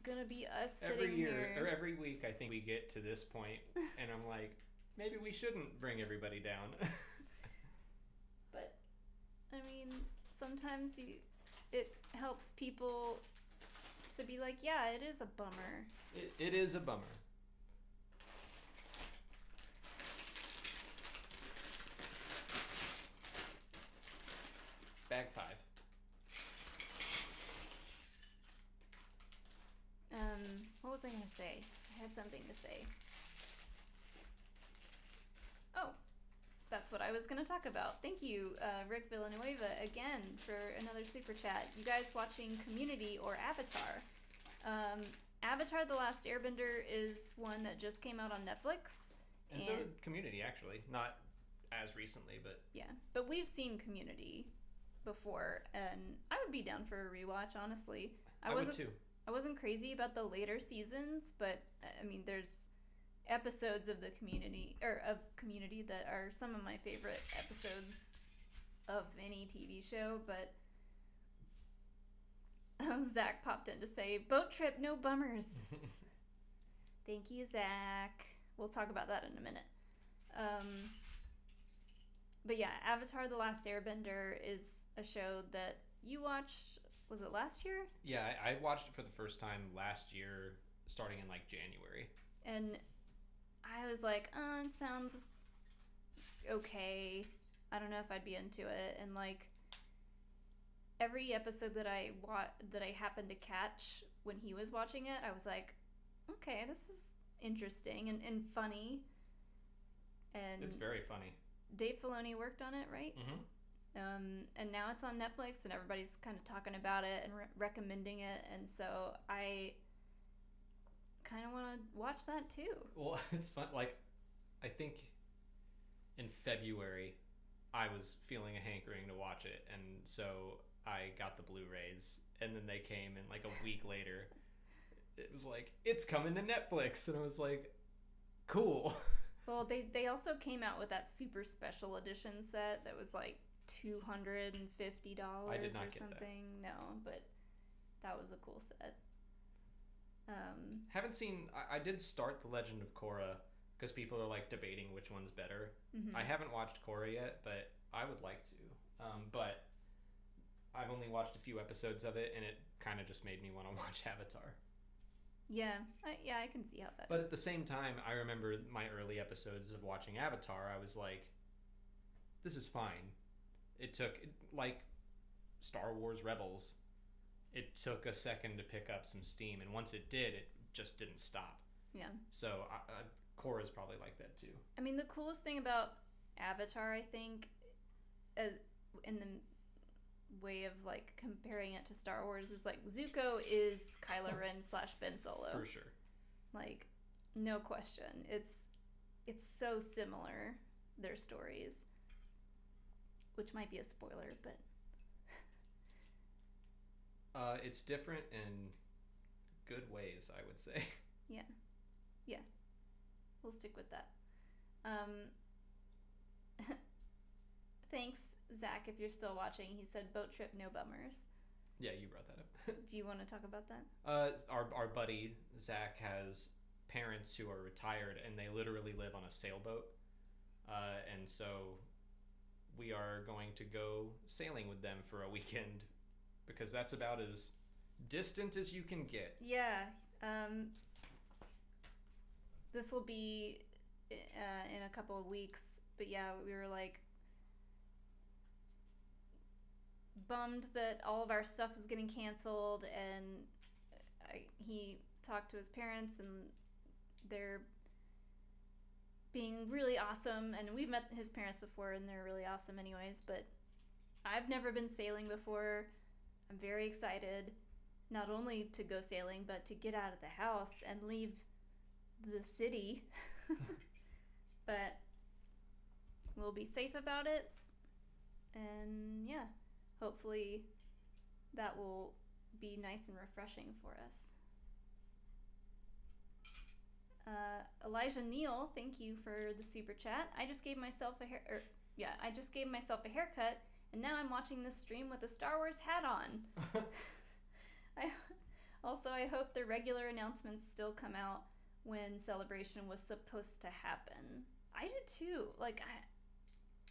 gonna be us sitting Every year here. or every week, I think we get to this point, and I'm like, maybe we shouldn't bring everybody down. But I mean, sometimes it helps people to be like, yeah, it is a bummer. It is a bummer. Bag 5. What was I gonna say? I had something to say. Oh, that's what I was gonna talk about. Thank you, Rick Villanueva, again for another super chat. You guys watching Community or Avatar? Avatar: The Last Airbender is one that just came out on Netflix. And so did Community, actually. Not as recently, but... Yeah, but we've seen Community before, and I would be down for a rewatch, honestly. I would too. I wasn't crazy about the later seasons, but I mean, there's episodes of Community that are some of my favorite episodes of any TV show. But Zach popped in to say, "Boat trip, no bummers." Thank you, Zach. We'll talk about that in a minute. But yeah, Avatar: The Last Airbender is a show that you watched. Was it last year? Yeah, I watched it for the first time last year, starting in like January. And I was like, it sounds okay. I don't know if I'd be into it. And like every episode that I happened to catch when he was watching it, I was like, okay, this is interesting and funny. And It's very funny. Dave Filoni worked on it, right? Mm-hmm. And now it's on Netflix, and everybody's kind of talking about it and recommending it, and so I kind of want to watch that too. Well, it's fun. Like, I think in February, I was feeling a hankering to watch it, and so I got the Blu-rays, and then they came, and like a week later, it was like, it's coming to Netflix, and I was like, cool. Well, they also came out with that super special edition set that was like $250 I did not or get something. No, but that was a cool set. Haven't seen. I did start The Legend of Korra because people are like debating which one's better. I haven't watched Korra yet, but I would like to. But I've only watched a few episodes of it, and it kind of just made me want to watch Avatar. Yeah, I can see how that. But at the same time, I remember my early episodes of watching Avatar. I was like, this is fine. It took, like Star Wars Rebels, it took a second to pick up some steam, and once it did, it just didn't stop. Yeah. So Korra's probably like that too. I mean, the coolest thing about Avatar, I think, in the way of like comparing it to Star Wars, is like Zuko is Kylo Ren / Ben Solo. For sure. Like, no question. It's so similar, their stories. Which might be a spoiler, but it's different in good ways, I would say. yeah. We'll stick with that. Thanks, Zach, if you're still watching. He said boat trip, no bummers. Yeah, you brought that up. Do you want to talk about that? Our buddy Zach has parents who are retired, and they literally live on a sailboat, and so we are going to go sailing with them for a weekend because that's about as distant as you can get. Yeah. This will be in a couple of weeks, but yeah, we were like bummed that all of our stuff is getting canceled, and he talked to his parents, and they're being really awesome, and we've met his parents before, and they're really awesome anyways, but I've never been sailing before. I'm very excited, not only to go sailing, but to get out of the house and leave the city. But we'll be safe about it, and yeah, hopefully that will be nice and refreshing for us. Elijah Neal, thank you for the super chat. I just gave myself a haircut, and now I'm watching this stream with a Star Wars hat on. I hope the regular announcements still come out when Celebration was supposed to happen. I do too. Like,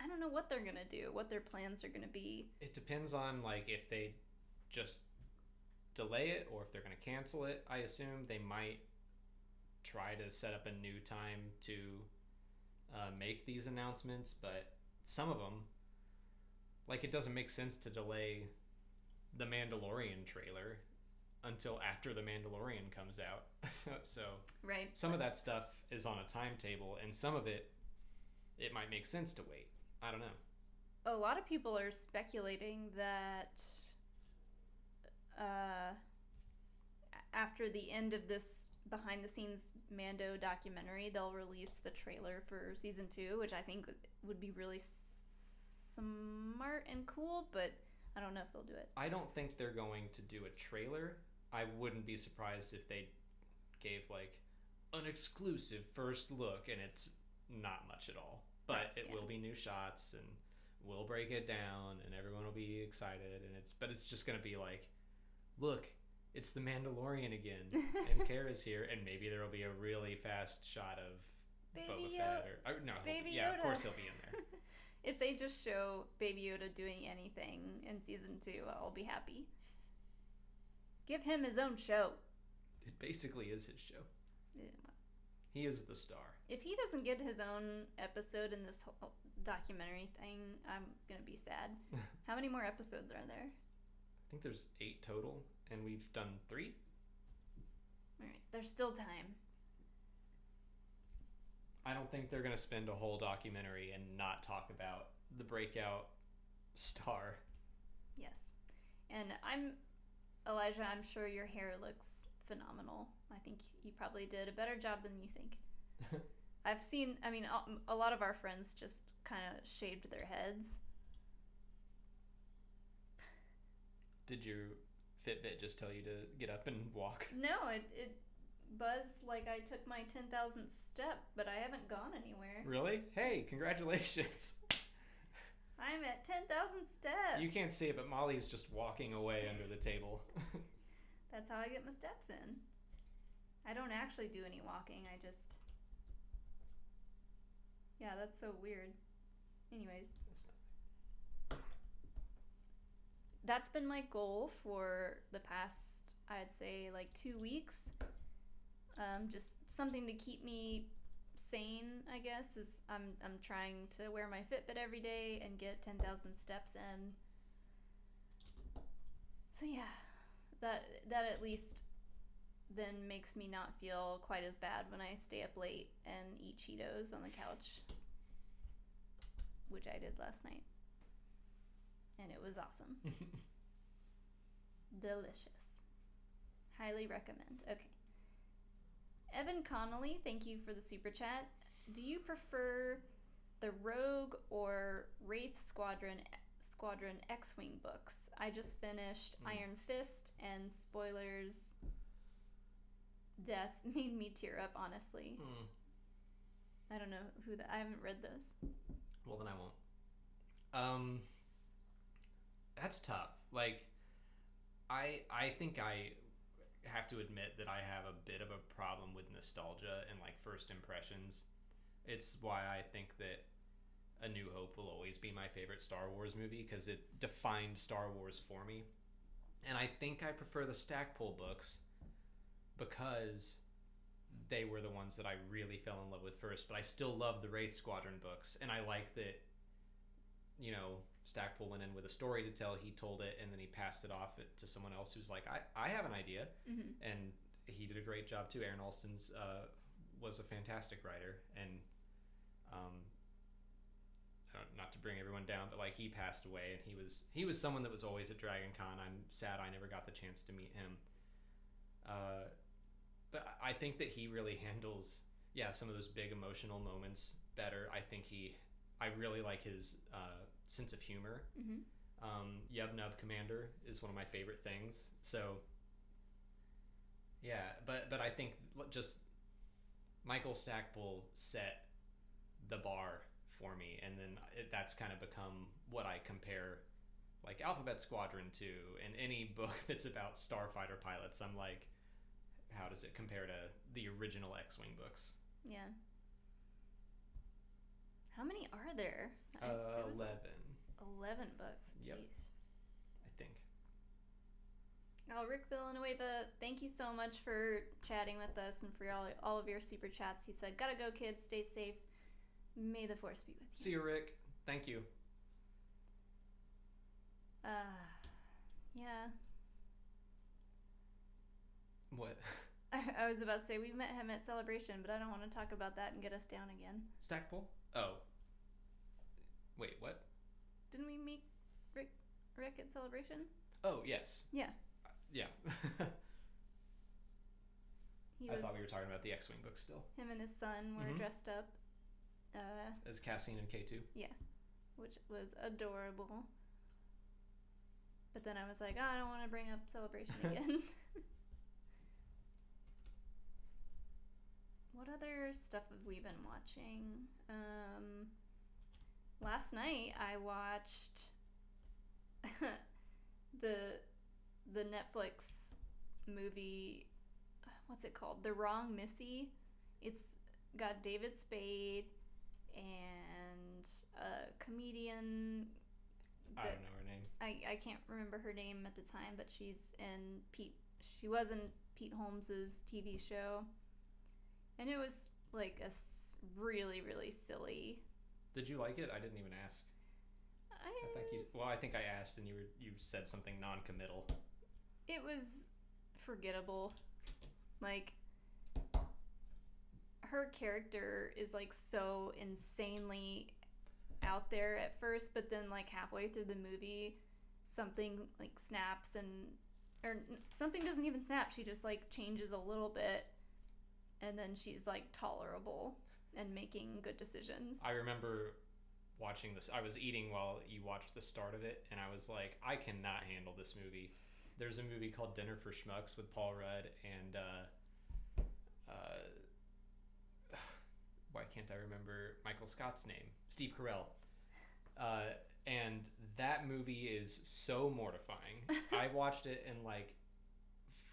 I don't know what they're gonna do, what their plans are gonna be. It depends on like if they just delay it or if they're gonna cancel it. I assume they might try to set up a new time to make these announcements, but some of them, like, it doesn't make sense to delay the Mandalorian trailer until after the Mandalorian comes out. so right. Some of that stuff is on a timetable, and some of it might make sense to wait. I don't know. A lot of people are speculating that after the end of this behind-the-scenes Mando documentary, they'll release the trailer for season 2, which I think would be really smart and cool, but I don't know if they'll do it. I don't think they're going to do a trailer. I wouldn't be surprised if they gave like an exclusive first look, and it's not much at all. But it will be new shots, and we'll break it down, and everyone will be excited, and it's just gonna be like, look, it's the Mandalorian again, and Kara's here, and maybe there will be a really fast shot of Boba Fett, Baby yeah, Yoda. Of course he'll be in there. If they just show Baby Yoda doing anything in season 2, I'll be happy. Give him his own show. It basically is his show. Yeah. He is the star. If he doesn't get his own episode in this whole documentary thing, I'm gonna be sad. How many more episodes are there? I think there's 8 total, and we've done 3. All right, there's still time. I don't think they're gonna spend a whole documentary and not talk about the breakout star. Yes, and Elijah, I'm sure your hair looks phenomenal. I think you probably did a better job than you think. I've seen, I mean, a lot of our friends just kind of shaved their heads. Did your Fitbit just tell you to get up and walk? No, it buzzed like I took my 10,000th step, but I haven't gone anywhere. Really? Hey, congratulations. I'm at 10,000 steps. You can't see it, but Molly's just walking away under the table. That's how I get my steps in. I don't actually do any walking. I just... Yeah, that's so weird. Anyways. That's been my goal for the past, I'd say, like 2 weeks. Just something to keep me sane, I guess, is I'm trying to wear my Fitbit every day and get 10,000 steps in. So yeah, that at least then makes me not feel quite as bad when I stay up late and eat Cheetos on the couch, which I did last night. And it was awesome. Delicious. Highly recommend. Okay. Evan Connolly, thank you for the super chat. Do you prefer the Rogue or Wraith Squadron X-Wing books? I just finished Iron Fist, and spoilers, death made me tear up, honestly. I don't know I haven't read those. Well, then I won't. That's tough. Like, I think I have to admit that I have a bit of a problem with nostalgia and like first impressions. It's why I think that A New Hope will always be my favorite Star Wars movie, because it defined Star Wars for me. And I think I prefer the Stackpole books because they were the ones that I really fell in love with first, but I still love the Wraith Squadron books, and I like that, you know, Stackpole went in with a story to tell, he told it, and then he passed it off to someone else who's like, I have an idea. And he did a great job too. Aaron Alston's was a fantastic writer, and not to bring everyone down, but like, he passed away, and he was someone that was always at Dragon Con. I'm sad I never got the chance to meet him. But I think that he really handles, some of those big emotional moments better. I really like his sense of humor. Yub Nub Commander is one of my favorite things. So, yeah, but I think just Michael Stackpole set the bar for me, and then that's kind of become what I compare like Alphabet Squadron to, and any book that's about starfighter pilots. I'm like, how does it compare to the original X-Wing books? Yeah. How many are there? 11. 11 books. Jeez. Yep. I think. Oh, Rick Villanueva, thank you so much for chatting with us and for all of your super chats. He said, "Gotta go, kids. Stay safe. May the force be with you." See you, Rick. Thank you. Yeah. What? I was about to say, we met him at Celebration, but I don't want to talk about that and get us down again. Stackpole? Oh. Wait, what? Didn't we meet Rick at Celebration? Oh, yes. Yeah. Yeah. He I was, thought we were talking about the X-Wing book still. him and his son were dressed up. As Cassian and K2. Yeah, which was adorable. But then I was like, I don't want to bring up Celebration again. What other stuff have we been watching? Last night I watched the Netflix movie. What's it called? The Wrong Missy. It's got David Spade and a comedian. I don't know her name. I can't remember her name at the time, but she was in Pete Holmes's TV show. And it was like a really, really silly. Did you like it? I didn't even ask. I think I asked and you said something non-committal. It was forgettable. Like, her character is like so insanely out there at first, but then like halfway through the movie something like snaps, or something doesn't even snap, she just like changes a little bit, and then she's like tolerable. and making good decisions. I remember watching this. I was eating while you watched the start of it, and I was like, I cannot handle this movie. There's a movie called Dinner for Schmucks with Paul Rudd and why can't I remember Michael Scott's name? Steve Carell. And that movie is so mortifying. I watched it in like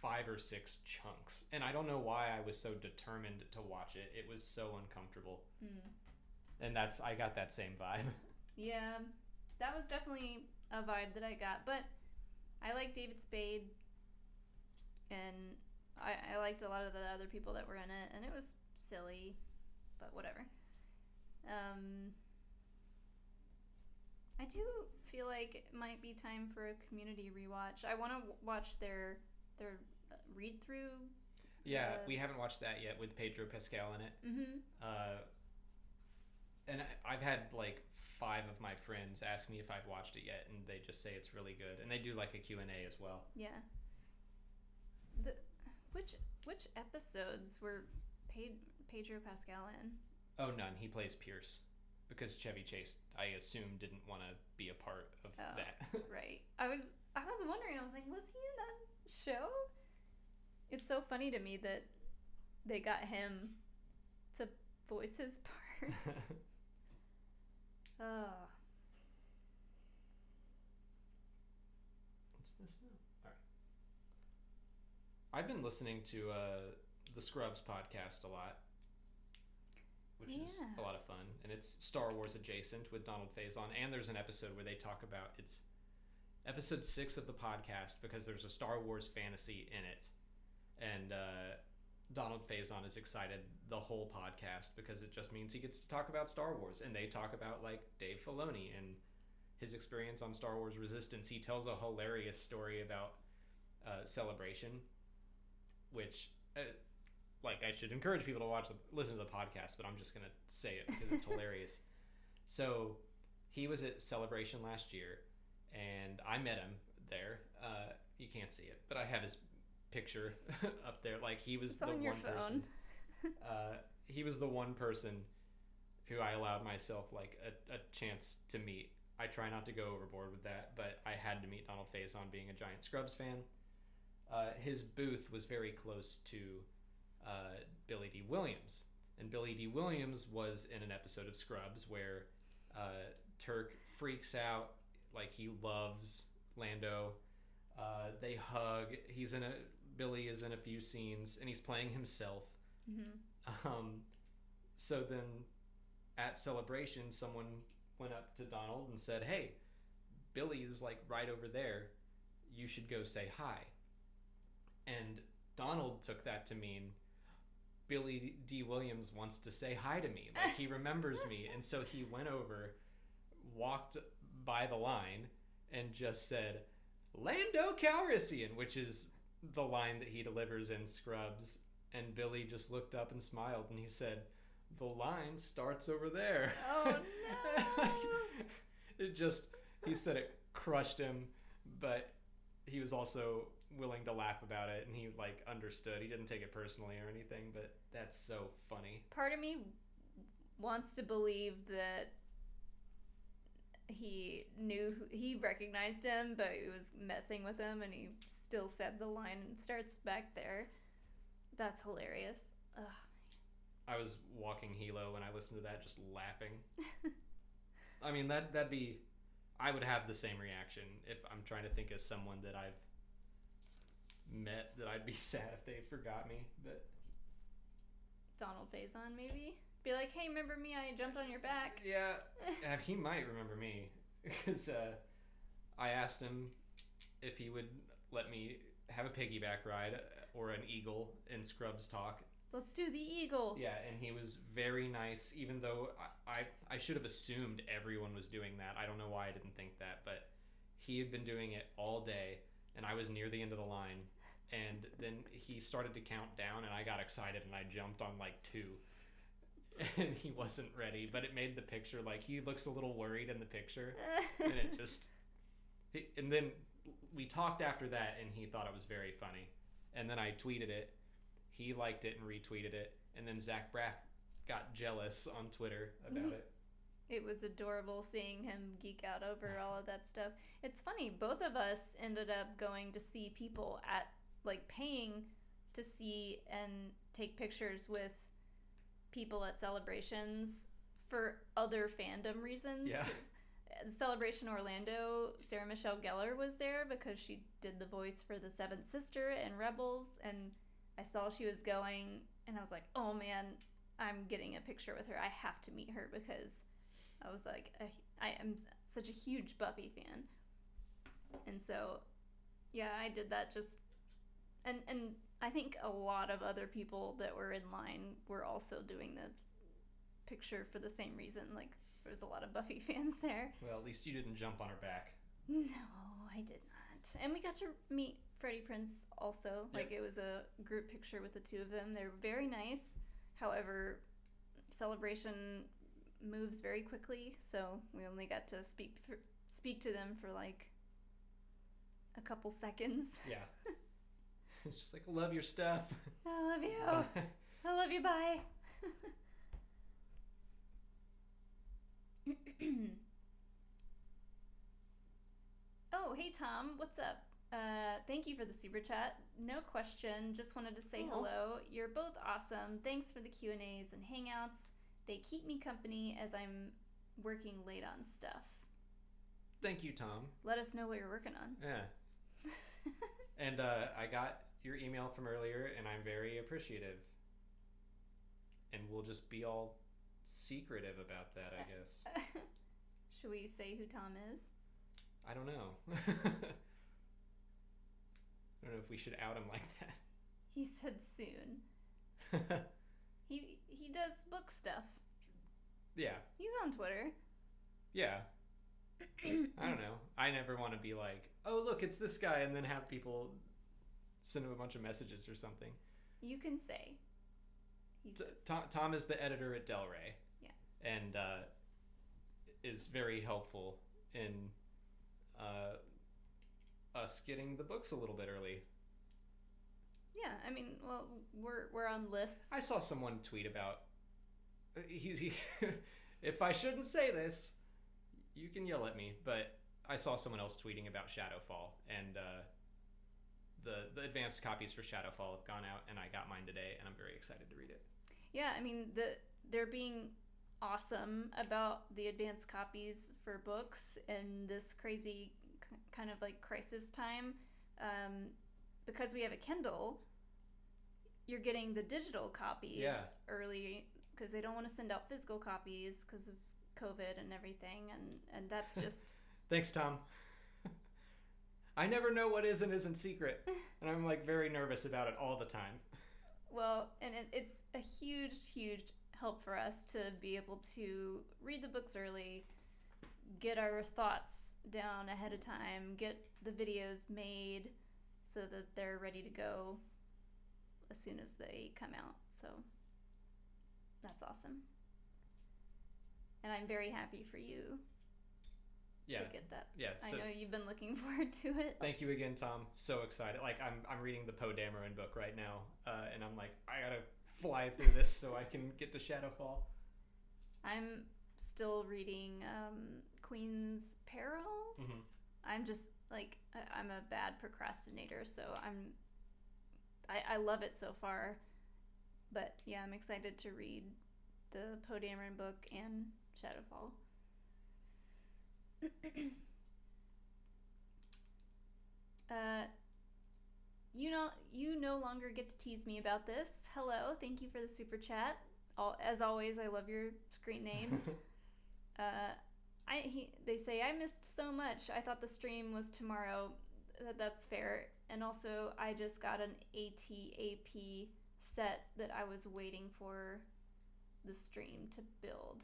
5 or 6 chunks, and I don't know why I was so determined to watch it. It was so uncomfortable. And I got that same vibe. Yeah, that was definitely a vibe that I got, but I like David Spade, and I liked a lot of the other people that were in it, and it was silly, but whatever. I do feel like it might be time for a Community rewatch. I want to watch their read through. Yeah, we haven't watched that yet with Pedro Pascal in it. And I've had like 5 of my friends ask me if I've watched it yet, and they just say it's really good. And they do like a Q&A as well. Yeah. Which episodes were Pedro Pascal in? Oh, none. He plays Pierce. Because Chevy Chase, I assume, didn't want to be a part of that. Right. I was wondering, I was like, was he in that show? It's so funny to me that they got him to voice his part. Oh. What's this now? All right. I've been listening to the Scrubs podcast a lot, which is a lot of fun, and it's Star Wars adjacent with Donald Faison, and there's an episode where they talk about, it's episode 6 of the podcast, because there's a Star Wars fantasy in it, and Donald Faison is excited the whole podcast because it just means he gets to talk about Star Wars, and they talk about like Dave Filoni and his experience on Star Wars Resistance. He tells a hilarious story about Celebration, which like I should encourage people to listen to the podcast, but I'm just gonna say it because it's hilarious. So he was at Celebration last year, and I met him there. You can't see it, but I have his picture up there. Like he was it's the on your one phone. person. He was the one person who I allowed myself like a chance to meet. I try not to go overboard with that, but I had to meet Donald Faison being a giant Scrubs fan. His booth was very close to Billy D. Williams, and Billy D. Williams was in an episode of Scrubs where Turk freaks out, like he loves Lando. They hug. Billy is in a few scenes, and he's playing himself. So then at Celebration, someone went up to Donald and said, "Hey, Billy is like right over there. You should go say hi." And Donald took that to mean Billy D. Williams wants to say hi to me. Like he remembers me. And so he went over, walked by the line, and just said, "Lando Calrissian," which is the line that he delivers in Scrubs. And Billy just looked up and smiled, and he said, "The line starts over there." Oh no. He said it crushed him, but he was also willing to laugh about it, and he like understood. He didn't take it personally or anything, but that's so funny. Part of me wants to believe that he recognized him, but he was messing with him, and he still said the line and starts back there. That's hilarious. Ugh. I was walking Hilo when I listened to that, just laughing. I mean, that'd be... I would have the same reaction if I'm trying to think of someone that I've met that I'd be sad if they forgot me. But Donald Faison, maybe? Be like, "Hey, remember me? I jumped on your back." yeah, he might remember me. Because I asked him if he would let me have a piggyback ride or an eagle in Scrubs talk. Let's do the eagle. Yeah, and he was very nice, even though I should have assumed everyone was doing that. I don't know why I didn't think that, but he had been doing it all day, and I was near the end of the line, and then he started to count down, and I got excited, and I jumped on like 2, and he wasn't ready, but it made the picture, like, he looks a little worried in the picture, and it just... And then we talked after that, and he thought it was very funny, and then I tweeted it. He liked it and retweeted it, and then Zach Braff got jealous on Twitter about it. It was adorable seeing him geek out over all of that stuff. It's funny, both of us ended up going to see people at, like, paying to see and take pictures with people at celebrations for other fandom reasons. Yeah. At Celebration Orlando, Sarah Michelle Gellar was there because she did the voice for the Seventh Sister and Rebels, and I saw she was going, and I was like, oh man, I'm getting a picture with her. I have to meet her because I was like, I am such a huge Buffy fan. And so, yeah, I did that just, and I think a lot of other people that were in line were also doing the picture for the same reason. Like, there was a lot of Buffy fans there. Well, at least you didn't jump on her back. No, I did not. And we got to meet Freddie Prinze also. Like, Yep. it was a group picture with the two of them. They're very nice. However, Celebration moves very quickly, so we only got to speak to them for like a couple seconds. Yeah. It's just like, love your stuff. I love you. I love you. Bye. Oh, hey Tom, what's up? Thank you for the super chat. No question, just wanted to say hello. You're both awesome. Thanks for the Q&As and hangouts. They keep me company as I'm working late on stuff. Thank you, Tom. Let us know what you're working on. Yeah. And I got your email from earlier, and I'm very appreciative. And we'll just be all secretive about that, I guess. Should we say who Tom is? I don't know. I don't know if we should out him like that. He said soon. He does book stuff. Yeah. He's on Twitter. Yeah. I don't know. I never want to be like, oh, look, it's this guy, and then have people send him a bunch of messages or something. You can say. Tom is the editor at Del Rey. Yeah. And is very helpful in us getting the books a little bit early. Yeah, I mean, well, we're on lists. I saw someone tweet about he if I shouldn't say this, you can yell at me, but I saw someone else tweeting about Shadowfall, and the advanced copies for Shadowfall have gone out, and I got mine today, and I'm very excited to read it. Yeah, I mean, they're being awesome about the advanced copies for books in this crazy kind of like crisis time. Because we have a Kindle, you're getting the digital copies early because they don't want to send out physical copies because of COVID and everything, and that's just... Thanks, Tom. I never know what is and isn't secret, and I'm like very nervous about it all the time. Well, and it's a huge, huge help for us to be able to read the books early, get our thoughts down ahead of time, get the videos made so that they're ready to go as soon as they come out. So that's awesome. And I'm very happy for you to get that. Yeah, I so know you've been looking forward to it. Thank you again, Tom. So excited. Like, I'm reading the Poe Dameron book right now, and I'm like, I gotta fly through this so I can get to Shadowfall. I'm still reading Queen's Peril. Mm-hmm. I'm just like, I'm a bad procrastinator, so I love it so far. But yeah, I'm excited to read the Poe Dameron book and Shadowfall. You no longer get to tease me about this. Hello, thank you for the super chat. As always, I love your screen name. They say, I missed so much. I thought the stream was tomorrow. That's fair. And also, I just got an ATAP set that I was waiting for the stream to build.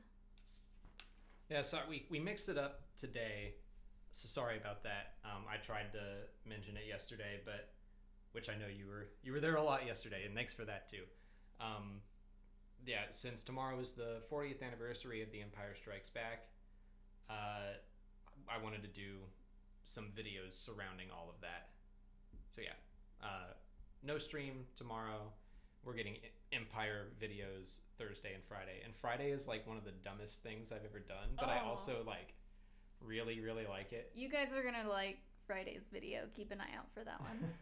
Yeah, so we mixed it up today. So sorry about that. I tried to mention it yesterday, but which I know you were there a lot yesterday, and thanks for that too. Yeah, since tomorrow is the 40th anniversary of The Empire Strikes Back, I wanted to do some videos surrounding all of that. So yeah, no stream tomorrow, we're getting Empire videos Thursday and Friday. And Friday is like one of the dumbest things I've ever done, but I also like really, really like it. You guys are gonna like Friday's video. Keep an eye out for that one.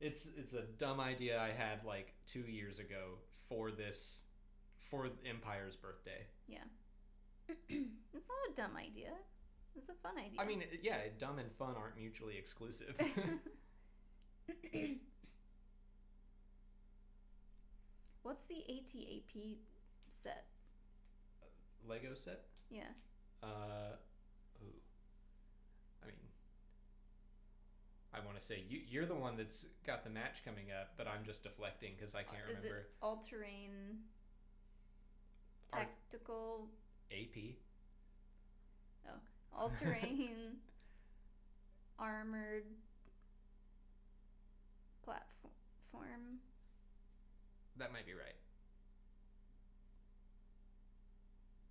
It's a dumb idea I had like 2 years ago for Empire's birthday. Yeah. It's not a dumb idea. It's a fun idea. I mean, yeah, dumb and fun aren't mutually exclusive. What's the ATAP set? Lego set? Yeah. Ooh. I mean, I want to say you're the one that's got the match coming up, but I'm just deflecting because I can't remember. Is it all-terrain tactical? AP. Oh, all-terrain armored platform. That might be right.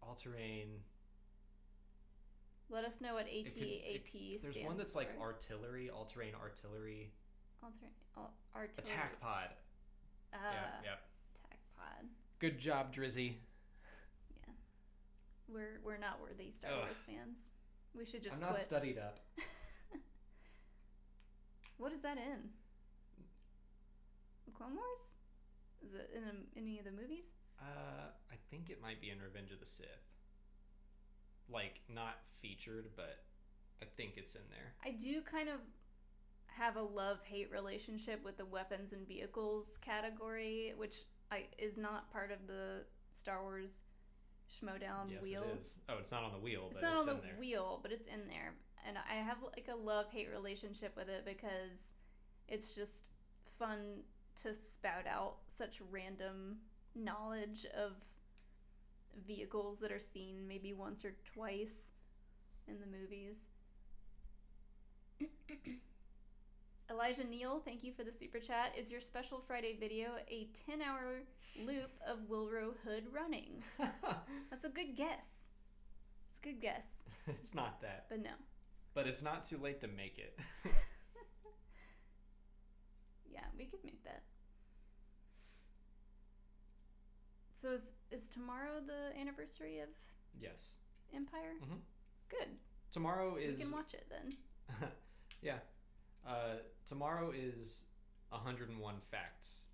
All-terrain. Let us know what ATAP stands There's one that's like for. artillery, all-terrain artillery. Artillery. Attack pod. Yeah. Attack pod. Good job, Drizzy. Yeah. We're not worthy Star Wars fans. We should just I'm not quit. studied up. What is that in? The Clone Wars? Is it in any of the movies? I think it might be in Revenge of the Sith. Like, not featured, but I think it's in there. I do kind of have a love-hate relationship with the weapons and vehicles category, which is not part of the Star Wars Schmoedown wheel. Yes, it is. Oh, it's not on the wheel, It's but not it's on the in there. wheel, but it's in there. And I have like a love-hate relationship with it because it's just fun to spout out such random knowledge of vehicles that are seen maybe once or twice in the movies. Elijah Neal, thank you for the super chat. Is your special Friday video a 10-hour loop of Wilrow Hood running? That's a good guess. It's a good guess. It's not that. But no. But it's not too late to make it. Yeah, we could make that. So is tomorrow the anniversary of Yes. Empire? Mm-hmm. Good. Tomorrow is... We can watch it then. Yeah. Tomorrow is 101 facts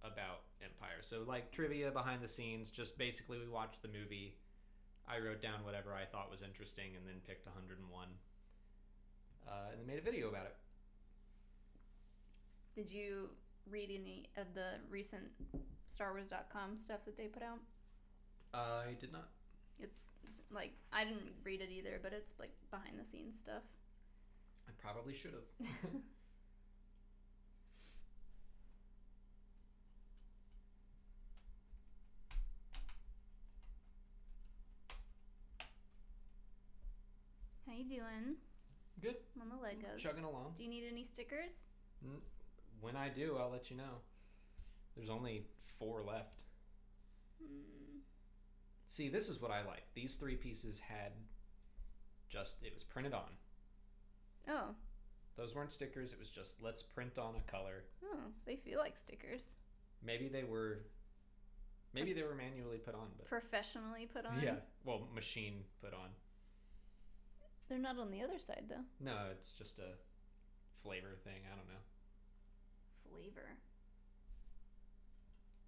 about Empire. So, like, trivia behind the scenes. Just basically we watched the movie. I wrote down whatever I thought was interesting and then picked 101. And then made a video about it. Did you read any of the recent StarWars.com stuff that they put out? I did not. It's like, I didn't read it either, but it's like behind the scenes stuff. I probably should have. How you doing? Good. On the Legos. Chugging along. Do you need any stickers? When I do, I'll let you know. There's only 4 left. See, this is what I like. These 3 pieces had it was printed on. Oh. Those weren't stickers. It was just, let's print on a color. Oh, they feel like stickers. Maybe they were manually put on, but Professionally put on? yeah, well, machine put on. They're not on the other side, though. No, it's just a flavor thing. I don't know. Flavor.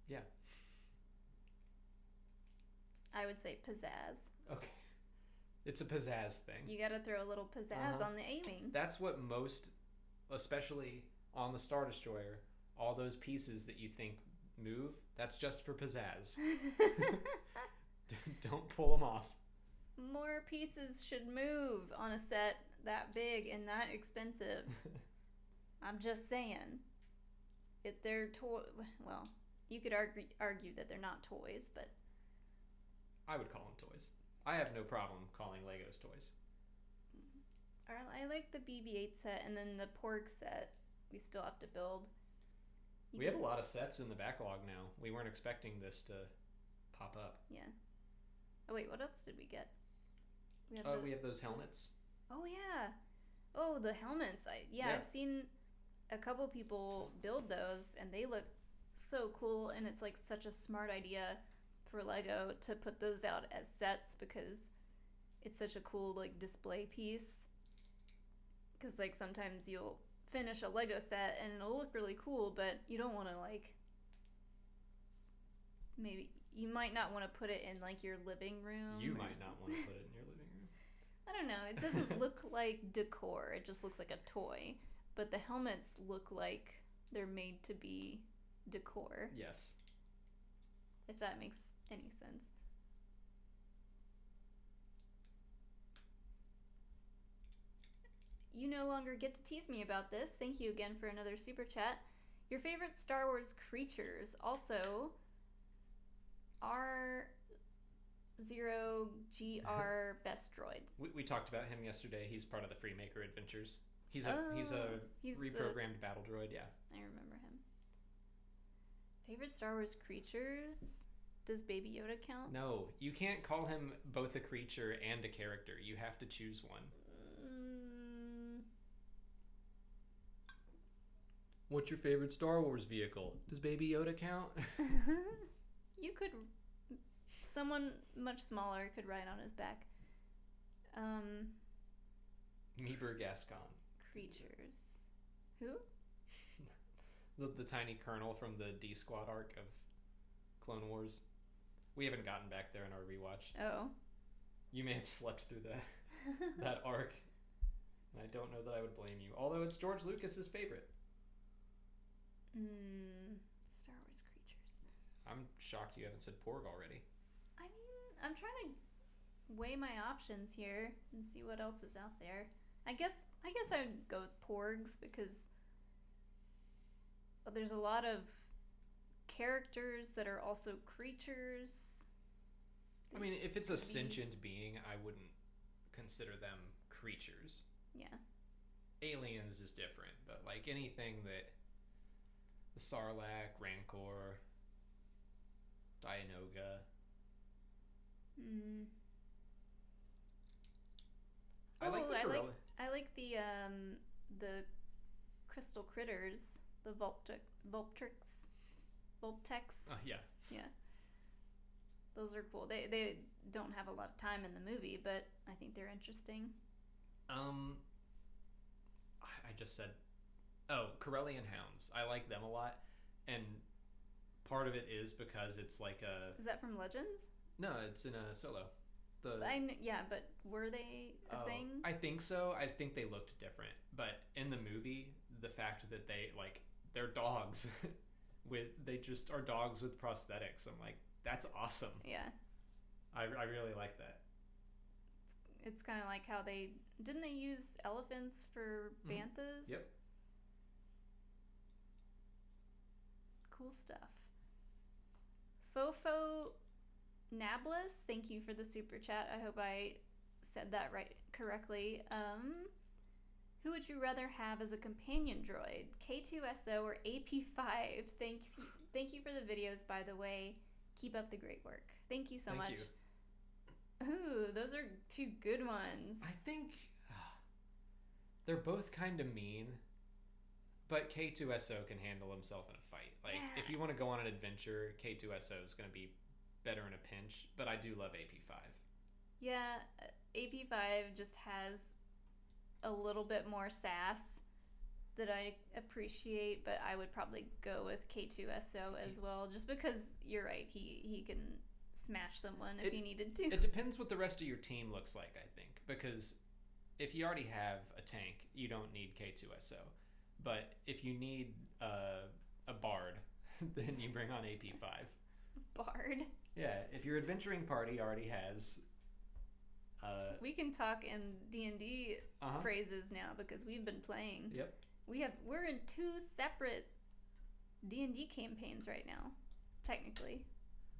Yeah. I would say pizzazz. Okay. It's a pizzazz thing. You gotta throw a little pizzazz on the A-Wing. That's what most, especially on the Star Destroyer, all those pieces that you think move, that's just for pizzazz. Don't pull them off. More pieces should move on a set that big and that expensive. I'm just saying. If they're well, you could argue that they're not toys, but I would call them toys. I have no problem calling Legos toys. I like the BB-8 set, and then the Porg set we still have to build. We have a lot of sets in the backlog now. We weren't expecting this to pop up. Yeah. Oh wait, what else did we get? We have those helmets. Oh yeah. Oh, the helmets. I've seen a couple people build those and they look so cool, and it's like such a smart idea for Lego to put those out as sets because it's such a cool like display piece. Because like sometimes you'll finish a Lego set and it'll look really cool, but you don't want to like, maybe you might not want to put it in like your living room. You might not want to put it in your living room. I don't know. It doesn't look like decor. It just looks like a toy. But the helmets look like they're made to be decor. Yes. If that makes any sense. You no longer get to tease me about this. Thank you again for another super chat. Your favorite Star Wars creatures. Also, R0GR Best Droid. We talked about him yesterday. He's part of the Freemaker Adventures. He's a reprogrammed battle droid, yeah. I remember him. Favorite Star Wars creatures? Does Baby Yoda count? No, you can't call him both a creature and a character. You have to choose one. What's your favorite Star Wars vehicle? Does Baby Yoda count? You could... Someone much smaller could ride on his back. Meeber Gascon. Creatures. Who? The tiny colonel from the D Squad arc of Clone Wars. We haven't gotten back there in our rewatch. Oh. You may have slept through that arc. And I don't know that I would blame you. Although it's George Lucas's favorite. Star Wars creatures. I'm shocked you haven't said Porg already. I mean, I'm trying to weigh my options here and see what else is out there. I guess I'd go with Porgs because there's a lot of characters that are also creatures. I mean, if it's a sentient being, I wouldn't consider them creatures. Yeah. Aliens is different, but like anything that the Sarlacc, Rancor, Dianoga. I like the Corelli. I like the crystal critters, the Vulptex. Oh, yeah. Yeah. Those are cool. They don't have a lot of time in the movie, but I think they're interesting. I just said, Corellian hounds. I like them a lot, and part of it is because it's like a. Is that from Legends? No, it's in a Solo. Yeah, but were they a thing? I think so. I think they looked different, but in the movie, the fact that they're dogs, they just are dogs with prosthetics. I'm like, that's awesome. Yeah. I really like that. It's kind of like how didn't they use elephants for banthas? Yep. Cool stuff. Fofo Nablus, thank you for the super chat. I hope I said that correctly. Who would you rather have as a companion droid? K2SO or AP5? Thank you for the videos, by the way. Keep up the great work. Thank you so much. You. Ooh, those are two good ones. I think they're both kind of mean, but K2SO can handle himself in a fight. Like, if you want to go on an adventure, K2SO is going to be better in a pinch, but I do love AP5. Yeah, AP5 just has a little bit more sass that I appreciate, but I would probably go with K2SO as well, just because you're right, he can smash someone if he needed to. It depends what the rest of your team looks like, I think, because if you already have a tank, you don't need K2SO. But if you need a bard, then you bring on AP5. Bard? Yeah, if your adventuring party already has... we can talk in D&D phrases now because we've been playing. Yep. We're in 2 separate D&D campaigns right now, technically.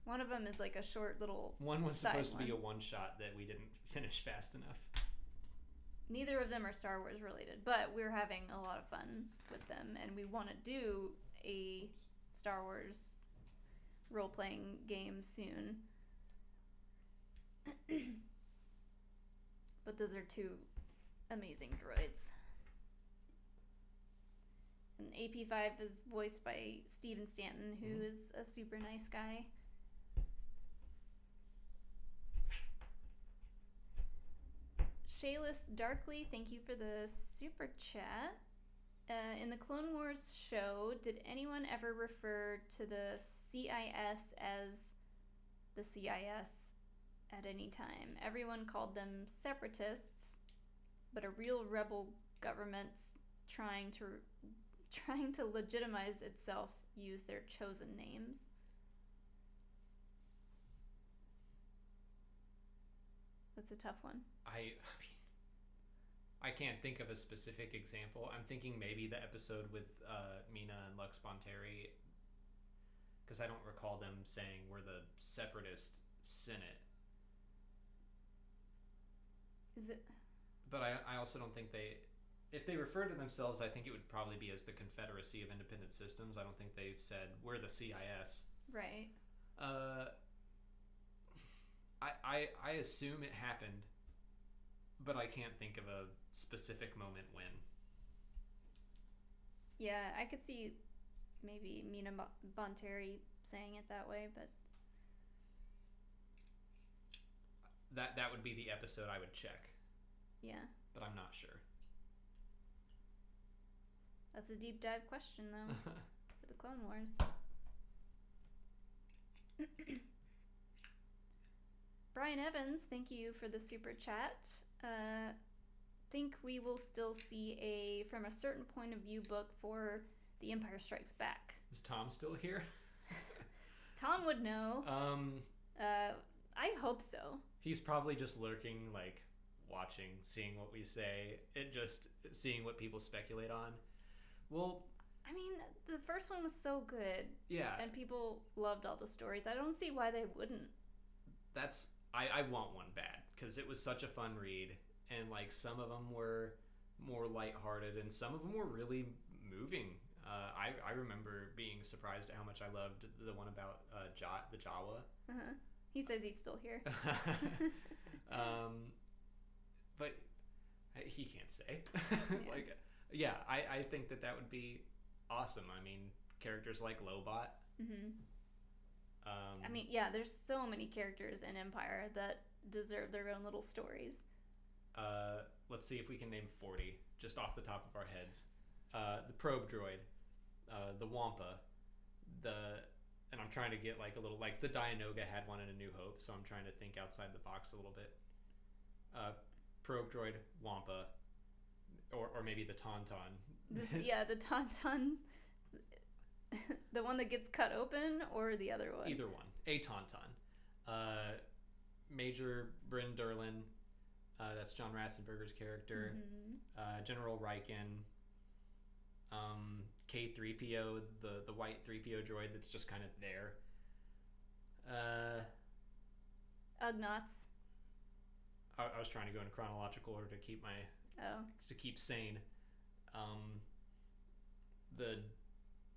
One of them is like a short little One was supposed to be a one-shot that we didn't finish fast enough. Neither of them are Star Wars related, but we're having a lot of fun with them, and we want to do a Star Wars role-playing game soon. But those are 2 amazing droids. And AP5 is voiced by Steven Stanton, who is a super nice guy. Shayless Darkly, thank you for the super chat. In the Clone Wars show, did anyone ever refer to the CIS as the CIS at any time? Everyone called them separatists, but a real rebel government trying to legitimize itself used their chosen names. That's a tough one. I can't think of a specific example. I'm thinking maybe the episode with Mina and Lux Bonteri, because I don't recall them saying we're the separatist Senate. Is it? But I also don't think if they referred to themselves, I think it would probably be as the Confederacy of Independent Systems. I don't think they said we're the CIS. Right. I assume it happened, but I can't think of a specific moment when. Yeah, I could see maybe Mina Bonteri saying it that way, but that would be the episode I would check. Yeah. But I'm not sure. That's a deep dive question, though, for the Clone Wars. Brian Evans, thank you for the super chat. Think we will still see a From a Certain Point of View book for The Empire Strikes Back. Is Tom still here? Tom would know. I hope so. He's probably just lurking, like, watching, seeing what we say, and just seeing what people speculate on. Well, I mean, the first one was so good. Yeah. And people loved all the stories. I don't see why they wouldn't. I want one bad, because it was such a fun read, and, like, some of them were more lighthearted, and some of them were really moving. I remember being surprised at how much I loved the one about the Jawa. Uh-huh. He says he's still here. But he can't say. Yeah. Like, yeah, I think that would be awesome. I mean, characters like Lobot. Mm-hmm. I mean, yeah, there's so many characters in Empire that deserve their own little stories. Let's see if we can name 40 just off the top of our heads. The probe droid, the Wampa, and I'm trying to get like a little, like the Dianoga had one in A New Hope, so I'm trying to think outside the box a little bit. Probe droid, Wampa, or maybe the Tauntaun. The Tauntaun. The one that gets cut open, or the other one? Either one. A Tauntaun. Major Bryn Durlin. That's John Ratzenberger's character. Mm-hmm. General Riken. K-3PO, the white 3PO droid that's just kind of there. Ugnaughts. I was trying to go in chronological order to keep sane. The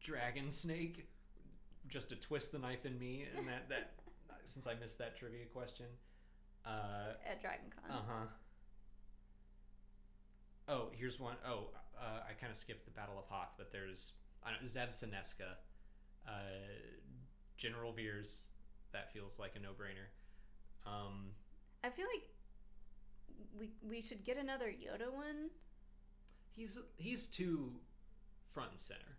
Dragon Snake, just to twist the knife in me, and that since I missed that trivia question. At DragonCon. Oh, here's one. I kind of skipped the Battle of Hoth, but there's Zev Seneska, General Veers. That feels like a no-brainer. I feel like we should get another Yoda one. He's too front and center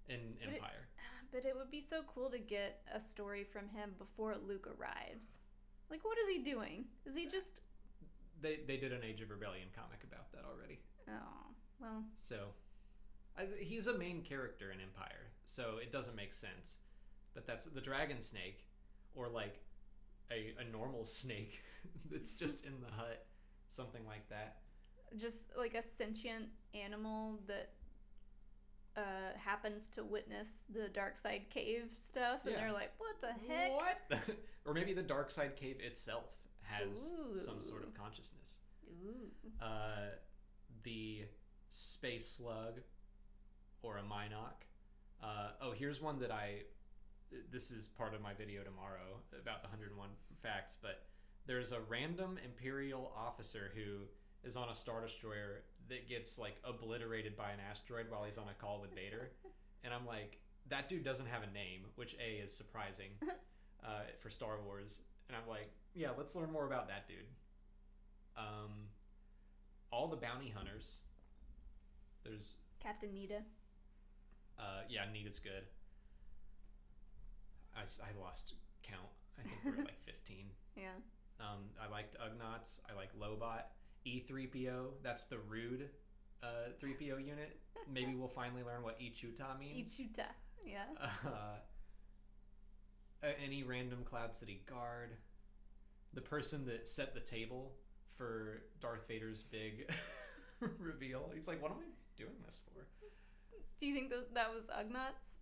in Empire. But it would be so cool to get a story from him before Luke arrives. Like, what is he doing? Is he just... They did an Age of Rebellion comic about that already. Oh, well... So, he's a main character in Empire, so it doesn't make sense. But that's the Dragon Snake, or like a normal snake that's just in the hut, something like that. Just like a sentient animal that happens to witness the dark side cave stuff, and they're like, what the heck? What? Or maybe the dark side cave itself has Ooh. some sort of consciousness. Ooh. The space slug, or a Minoc. Here's one that this is part of my video tomorrow about the 101 facts, but there's a random Imperial officer who is on a Star Destroyer that gets like obliterated by an asteroid while he's on a call with Vader, and I'm like, that dude doesn't have a name, which A is surprising for Star Wars, and I'm like, yeah, let's learn more about that dude. All the bounty hunters. There's Captain Nita. yeah, Nita's good. I lost count. I think we're at like 15. Yeah. I liked Ugnaughts. I like Lobot. E3PO. That's the rude 3PO unit. Maybe we'll finally learn what Ichuta means. Ichuta. Yeah. Any random Cloud City guard. The person that set the table for Darth Vader's big reveal. He's like, what am I doing this for? Do you think that was Ugnaughts?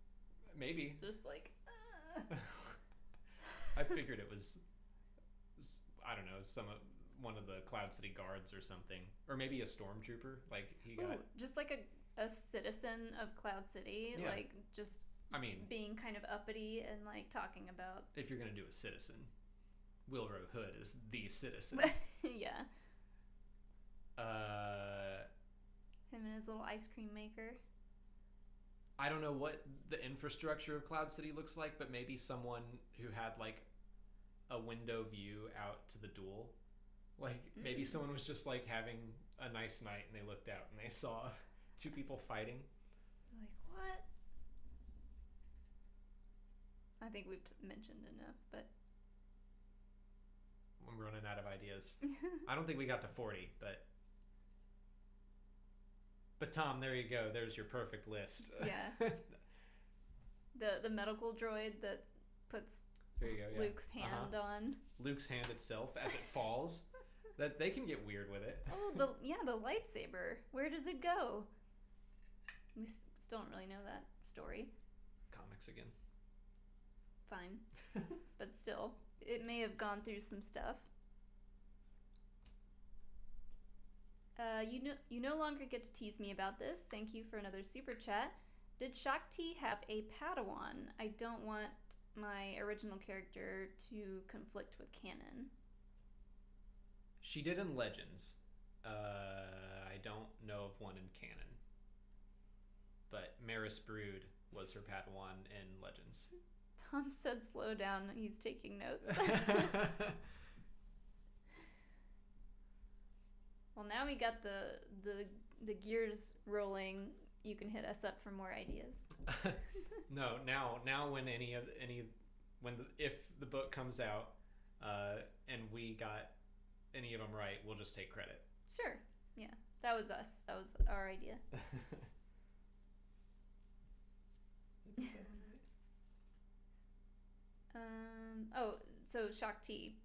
Maybe. Just like. I figured it was, I don't know, one of the Cloud City guards or something, or maybe a stormtrooper. Like he got just like a citizen of Cloud City, Yeah. like just. I mean, being kind of uppity and like talking about. If you're gonna do a citizen, Wilbur Hood is the citizen. Yeah. Him and his little ice cream maker. I don't know what the infrastructure of Cloud City looks like, but maybe someone who had like a window view out to the duel. Like maybe someone was just like having a nice night and they looked out and they saw two people fighting. Like, what? I think we've mentioned enough, but I'm running out of ideas. I don't think we got to 40, but Tom, there you go. There's your perfect list. Yeah. the medical droid that puts there you go, yeah. Luke's hand on. Luke's hand itself as it falls. That they can get weird with it. Oh, the lightsaber. Where does it go? We still don't really know that story. Comics again. Fine. But still, it may have gone through some stuff. You no longer get to tease me about this. Thank you for another super chat. Did Shakti have a Padawan? I don't want my original character to conflict with canon. She did in Legends. I don't know of one in canon. But Maris Brood was her Padawan in Legends. Tom said slow down. He's taking notes. Well, now we got the gears rolling. You can hit us up for more ideas. No, now when if the book comes out and we got any of them right, we'll just take credit. Sure. Yeah. That was us. That was our idea. So Shakti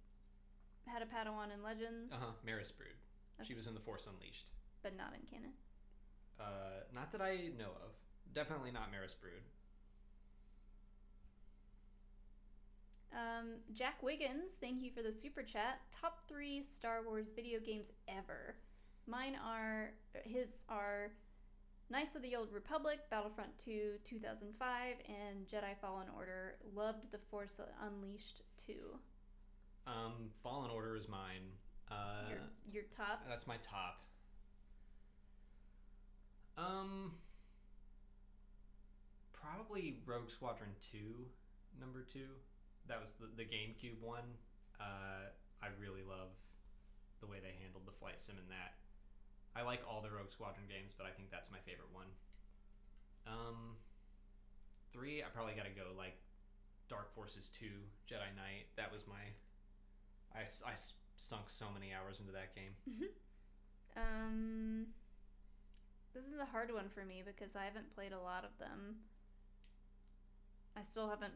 had a Padawan in Legends. Maris Brood. Okay. She was in The Force Unleashed. But not in canon. Not that I know of. Definitely not Maris Brood. Jack Wiggins, thank you for the super chat. Top 3 Star Wars video games ever. His are Knights of the Old Republic, Battlefront 2, 2005, and Jedi Fallen Order. Loved The Force Unleashed 2. Fallen Order is mine. Your top? That's my top. Probably Rogue Squadron 2, number 2. That was the GameCube one. I really love the way they handled the flight sim in that. I like all the Rogue Squadron games, but I think that's my favorite one. 3, I probably gotta go like Dark Forces 2, Jedi Knight. That was my... I sunk so many hours into that game. This is a hard one for me because I haven't played a lot of them. I still haven't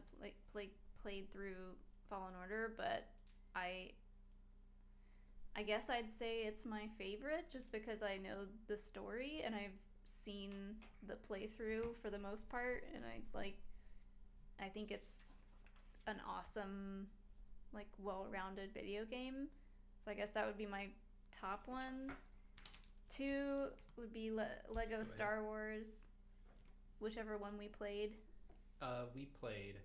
played through Fallen Order, but I guess I'd say it's my favorite just because I know the story and I've seen the playthrough for the most part, and I think it's an awesome, like, well-rounded video game. So I guess that would be my top one. 2 would be Lego Star Wars, whichever one we played. We played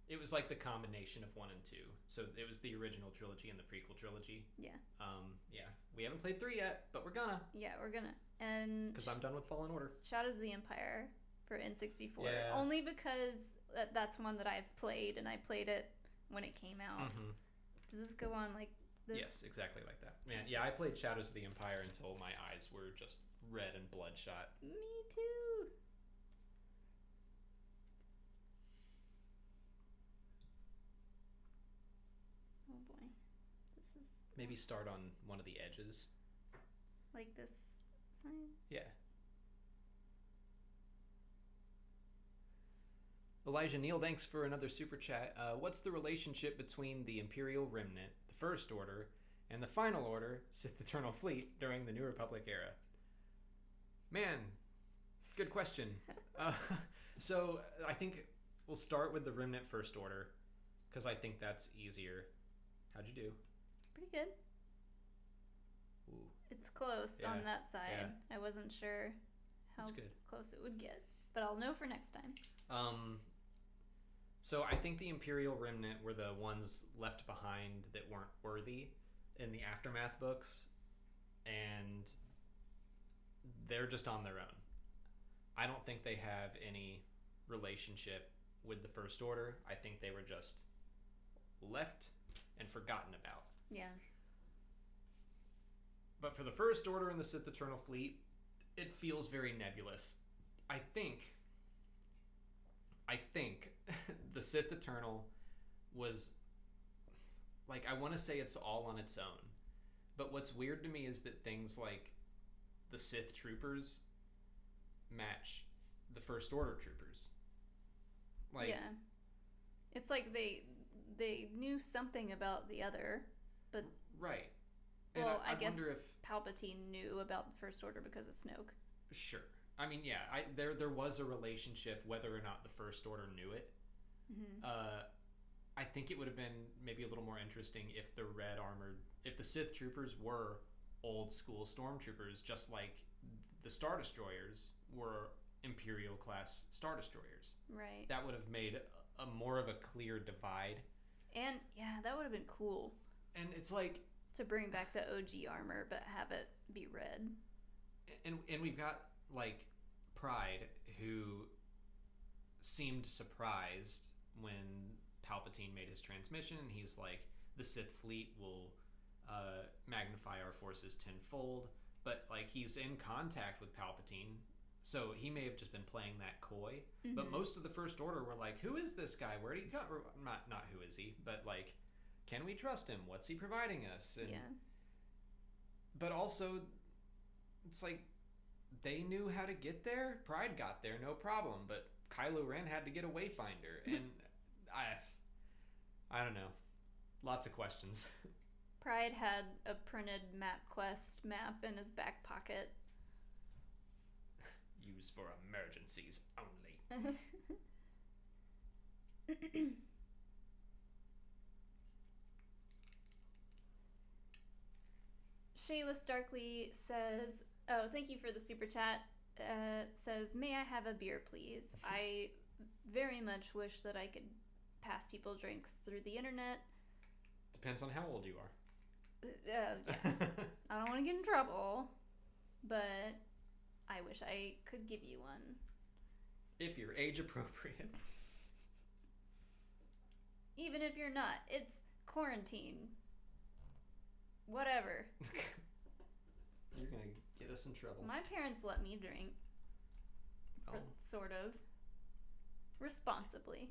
It was like the combination of 1 and 2. So it was the original trilogy and the prequel trilogy. Yeah. Yeah. We haven't played 3 yet, but we're gonna. Yeah, we're gonna. And Because I'm done with Fallen Order. Shadows of the Empire for N64. Yeah. Only because that's one that I've played, and I played it when it came out. Mm-hmm. Does this go on like this? Yes, exactly like that. Man, yeah, I played Shadows of the Empire until my eyes were just red and bloodshot. Me too. Oh boy. This is Maybe start on one of the edges. like this sign. Yeah. Elijah Neal, thanks for another super chat. What's the relationship between the Imperial Remnant, the First Order, and the Final Order, Sith Eternal Fleet, during the New Republic era? Man, good question. So I think we'll start with the Remnant First Order, because I think that's easier. How'd you do? Pretty good. Ooh, It's close Yeah, on that side. yeah. I wasn't sure how that's good. close it would get, but I'll know for next time. So I think the Imperial Remnant were the ones left behind that weren't worthy in the Aftermath books, and they're just on their own. I don't think they have any relationship with the First Order. I think they were just left and forgotten about. Yeah. But for the First Order and the Sith Eternal Fleet, it feels very nebulous. I think the Sith Eternal was, like, I want to say it's all on its own. But what's weird to me is that things like the Sith Troopers match the First Order Troopers. Like, yeah. It's like they knew something about the other, but right. And well, I guess wonder if Palpatine knew about the First Order because of Snoke. Sure. I mean, yeah, there was a relationship, whether or not the First Order knew it. Mm-hmm. I think it would have been maybe a little more interesting if if the Sith Troopers were old school stormtroopers, just like the Star Destroyers were Imperial class Star Destroyers. Right. That would have made a more of a clear divide. And yeah, that would have been cool And it's like, to bring back the OG armor, but have it be red. and we've got like Pride, who seemed surprised when Palpatine made his transmission. He's like, the Sith fleet will magnify our forces tenfold, but like he's in contact with Palpatine, so he may have just been playing that coy. Mm-hmm. But most of the First Order were like, who is this guy? Where did he come? Not who is he, but like, can we trust him? What's he providing us? And, yeah. But also, it's like, they knew how to get there. Pride got there, no problem. But Kylo Ren had to get a Wayfinder, and I don't know. Lots of questions. Pride had a printed MapQuest map in his back pocket. Used for emergencies only. Shayla Starkley says, oh, thank you for the super chat. Says, may I have a beer, please? I very much wish that I could pass people drinks through the internet. Depends on how old you are. Yeah. I don't want to get in trouble, but I wish I could give you one. If you're age appropriate. Even if you're not. It's quarantine. Whatever. You're going to get us in trouble. My parents let me drink. Sort of. Responsibly.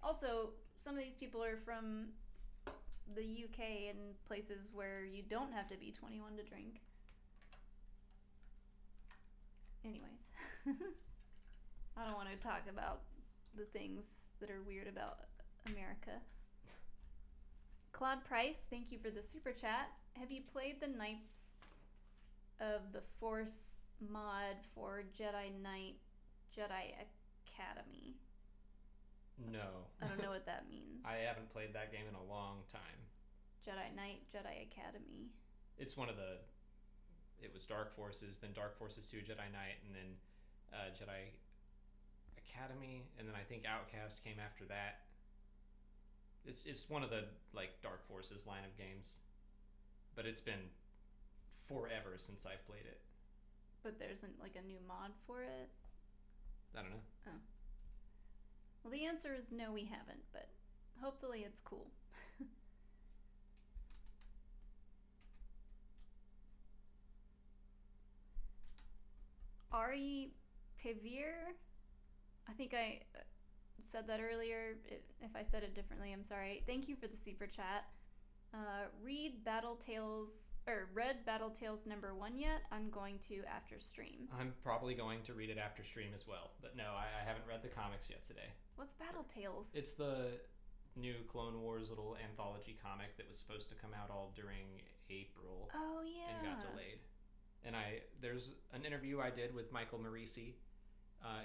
Also, some of these people are from the UK and places where you don't have to be 21 to drink. Anyways. I don't want to talk about the things that are weird about America. Claude Price, thank you for the super chat. Have you played the Knights of the Force mod for Jedi Knight Jedi Academy? No. I don't know what that means. I haven't played that game in a long time. Jedi Knight Jedi Academy. It's one of the... It was Dark Forces, then Dark Forces 2, Jedi Knight, and then Jedi Academy, and then I think Outcast came after that. It's one of the like Dark Forces line of games, but it's been forever since I've played it. But there's like a new mod for it? I don't know. Oh. Well, the answer is no, we haven't, but hopefully it's cool. Ari Pevere, I think I said that earlier. If I said it differently, I'm sorry. Thank you for the super chat. Read Battle Tales or read Battle Tales #1 yet? I'm going to after stream. I'm probably going to read it after stream as well, but no, I haven't read the comics yet today. What's Battle Tales? It's the new Clone Wars little anthology comic that was supposed to come out all during April. Oh yeah. And got delayed. And there's an interview I did with Michael Marisi,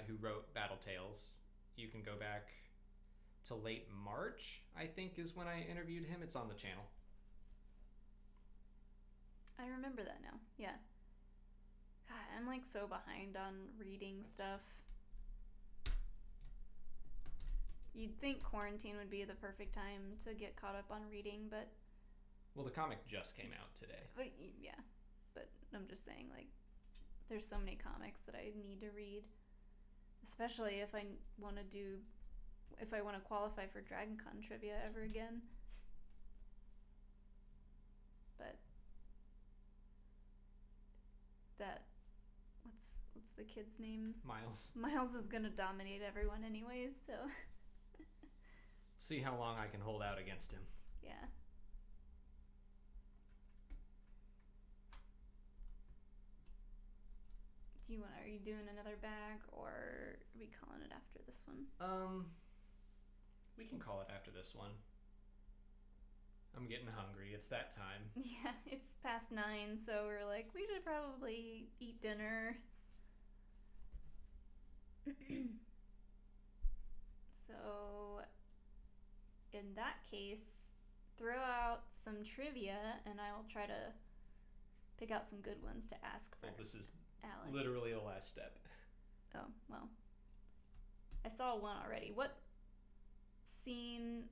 who wrote Battle Tales. You can go back to late March, I think, is when I interviewed him. It's on the channel. I remember that now. Yeah. God, I'm like so behind on reading stuff. You'd think quarantine would be the perfect time to get caught up on reading, but... Well, the comic just came out today. But, yeah. But I'm just saying, like, there's so many comics that I need to read. Especially if I want to qualify for Dragon Con trivia ever again. But that what's the kid's name? Miles. Miles is gonna dominate everyone anyways, so See how long I can hold out against him. yeah. Are you doing another bag, or are we calling it after this one? We can call it after this one. I'm getting hungry. It's that time. Yeah, it's past 9, so we're like, we should probably eat dinner. So, in that case, throw out some trivia, and I will try to pick out some good ones to ask for. Well, this is Alex. literally the last step. Oh, well. I saw one already. What scene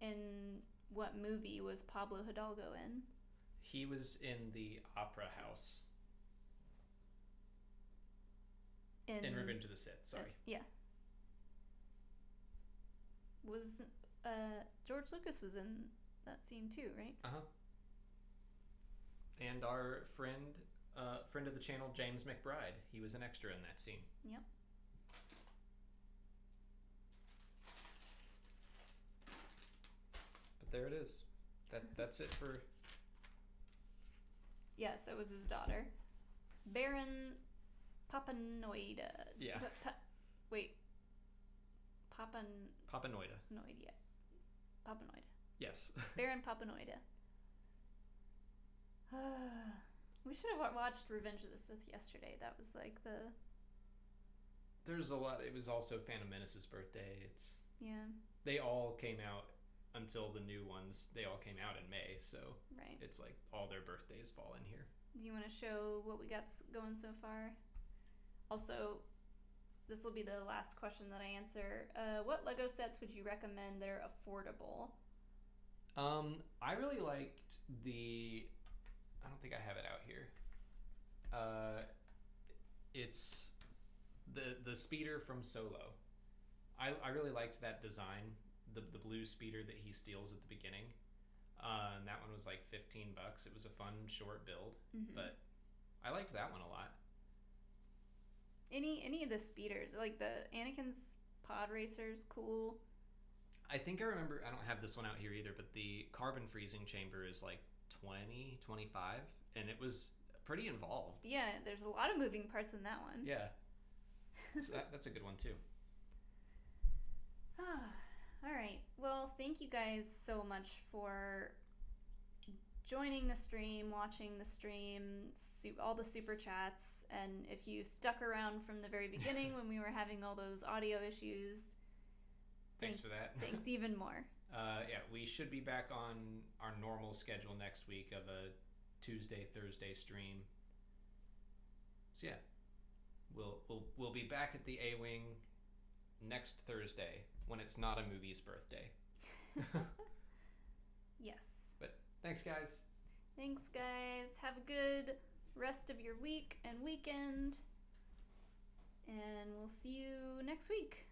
in what movie was Pablo Hidalgo in? He was in the Opera House. In Revenge of the Sith, sorry. Yeah. Was George Lucas was in that scene too, right? Uh-huh. And our friend of the channel, James McBride, he was an extra in that scene. Yep. But there it is. That's it for... Yes, it was his daughter. Baron Papanoida. Yeah. Wait. Papanoida. Papanoida. Yes. Baron Papanoida. We should have watched Revenge of the Sith yesterday. That was like the... There's a lot. It was also Phantom Menace's birthday. Yeah. They all came out until the new ones. They all came out in May, so right. It's like all their birthdays fall in here. Do you want to show what we got going so far? Also, this will be the last question that I answer. What Lego sets would you recommend that are affordable? I really liked the... I don't think I have it out here. It's the speeder from Solo. I really liked that design, the blue speeder that he steals at the beginning. And that one was like $15. It was a fun short build, but I liked that one a lot. Any of the speeders, like the Anakin's pod racers, cool. I think I remember, I don't have this one out here either, but the carbon freezing chamber is like 20, 25, and it was pretty involved. Yeah, there's a lot of moving parts in that one. Yeah. So that's a good one too. All right. Well, thank you guys so much for joining the stream, watching the stream, all the super chats, and if you stuck around from the very beginning when we were having all those audio issues, thanks for that. Thanks even more. Yeah, we should be back on our normal schedule next week of a Tuesday, Thursday stream. So yeah, we'll be back at the A-Wing next Thursday when it's not a movie's birthday. Yes. But thanks, guys. Thanks, guys. Have a good rest of your week and weekend. And we'll see you next week.